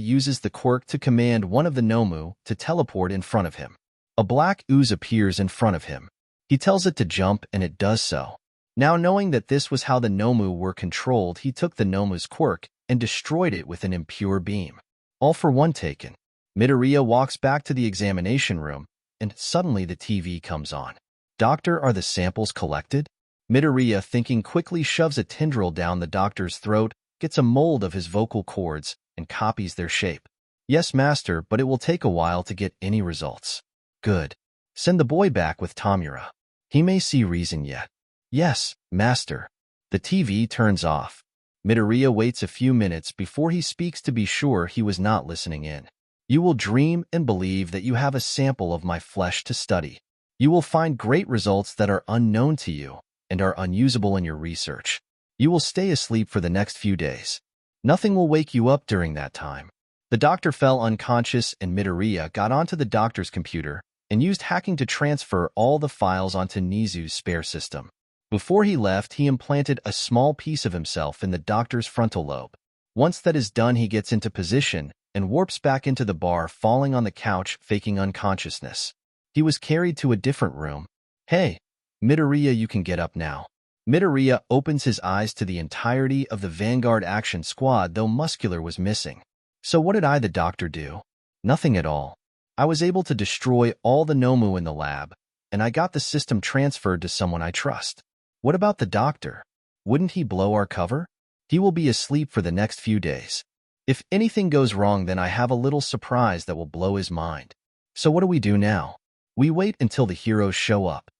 uses the quirk to command one of the Nomu to teleport in front of him. A black ooze appears in front of him. He tells it to jump, and it does so. Now, knowing that this was how the Nomu were controlled, he took the Nomu's quirk and destroyed it with an impure beam. All for One taken. Midoriya walks back to the examination room, and suddenly the TV comes on. "Doctor, are the samples collected?" Midoriya, thinking quickly, shoves a tendril down the doctor's throat, gets a mold of his vocal cords, and copies their shape. "Yes, master, but it will take a while to get any results." "Good. Send the boy back with Tamura. He may see reason yet." "Yes, master." The TV turns off. Midoriya waits a few minutes before he speaks to be sure he was not listening in. "You will dream and believe that you have a sample of my flesh to study. You will find great results that are unknown to you and are unusable in your research. You will stay asleep for the next few days. Nothing will wake you up during that time." The doctor fell unconscious, and Midoriya got onto the doctor's computer and used hacking to transfer all the files onto Nizu's spare system. Before he left, he implanted a small piece of himself in the doctor's frontal lobe. Once that is done, he gets into position and warps back into the bar, falling on the couch, faking unconsciousness. He was carried to a different room. "Hey, Midoriya, you can get up now." Midoriya opens his eyes to the entirety of the Vanguard Action Squad, though Muscular was missing. "So what did the doctor, do?" "Nothing at all. I was able to destroy all the Nomu in the lab, and I got the system transferred to someone I trust." "What about the doctor? Wouldn't he blow our cover?" He will be asleep for the next few days. If anything goes wrong, then I have a little surprise that will blow his mind. So what do we do now? We wait until the heroes show up.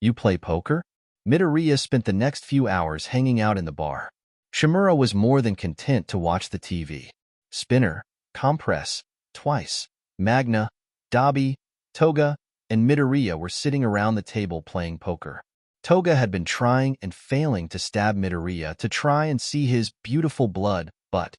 You play poker? Midoriya spent the next few hours hanging out in the bar. Shimura was more than content to watch the TV. Spinner, Compress, Twice, Magna, Dabi, Toga, and Midoriya were sitting around the table playing poker. Toga had been trying and failing to stab Midoriya to try and see his beautiful blood, but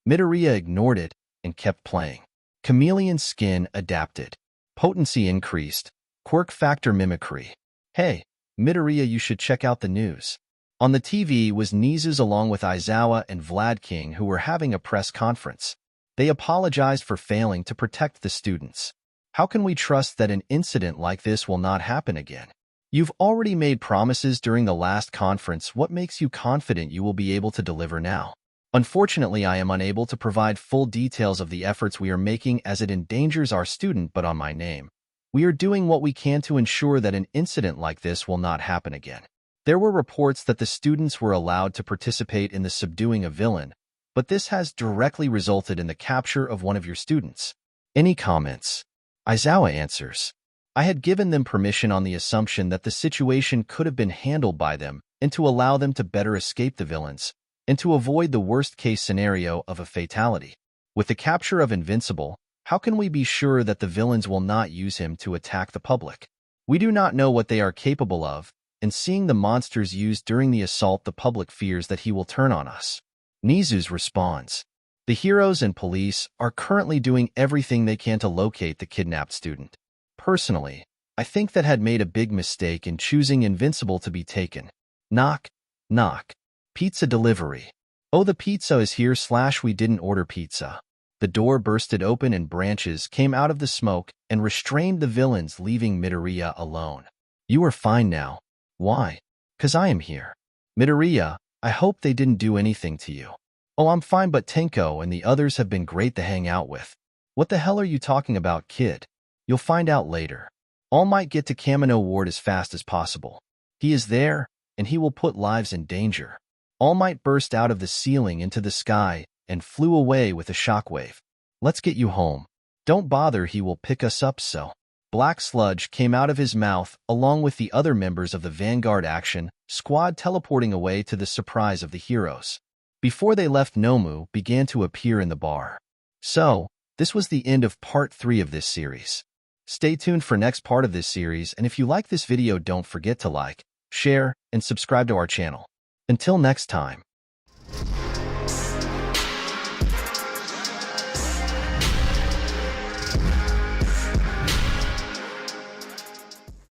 Midoriya ignored it and kept playing. Chameleon skin adapted. Potency increased. Quirk factor mimicry. Hey, Midoriya, you should check out the news. On the TV was Nizu along with Aizawa and Vlad King, who were having a press conference. They apologized for failing to protect the students. How can we trust that an incident like this will not happen again? You've already made promises during the last conference. What makes you confident you will be able to deliver now? Unfortunately, I am unable to provide full details of the efforts we are making as it endangers our student, but on my name, we are doing what we can to ensure that an incident like this will not happen again. There were reports that the students were allowed to participate in the subduing a villain, but this has directly resulted in the capture of one of your students. Any comments? Aizawa answers. I had given them permission on the assumption that the situation could have been handled by them and to allow them to better escape the villains and to avoid the worst-case scenario of a fatality. With the capture of Invincible, how can we be sure that the villains will not use him to attack the public? We do not know what they are capable of, and seeing the monsters used during the assault, the public fears that he will turn on us. Nizu responds. The heroes and police are currently doing everything they can to locate the kidnapped student. Personally, I think that had made a big mistake in choosing Invincible to be taken. Knock, knock. Pizza delivery. Oh, the pizza is here / we didn't order pizza. The door bursted open and branches came out of the smoke and restrained the villains, leaving Midoriya alone. You are fine now. Why? 'Cause I am here. Midoriya, I hope they didn't do anything to you. Oh, I'm fine, but Tenko and the others have been great to hang out with. What the hell are you talking about, kid? You'll find out later. All Might get to Kamino Ward as fast as possible. He is there, and he will put lives in danger. All Might burst out of the ceiling into the sky and flew away with a shockwave. Let's get you home. Don't bother, he will pick us up. So black sludge came out of his mouth along with the other members of the Vanguard Action Squad, teleporting away to the surprise of the heroes. Before they left, Nomu began to appear in the bar. So, this was the end of part 3 of this series. Stay tuned for next part of this series, and if you like this video, don't forget to like, share, and subscribe to our channel. Until next time.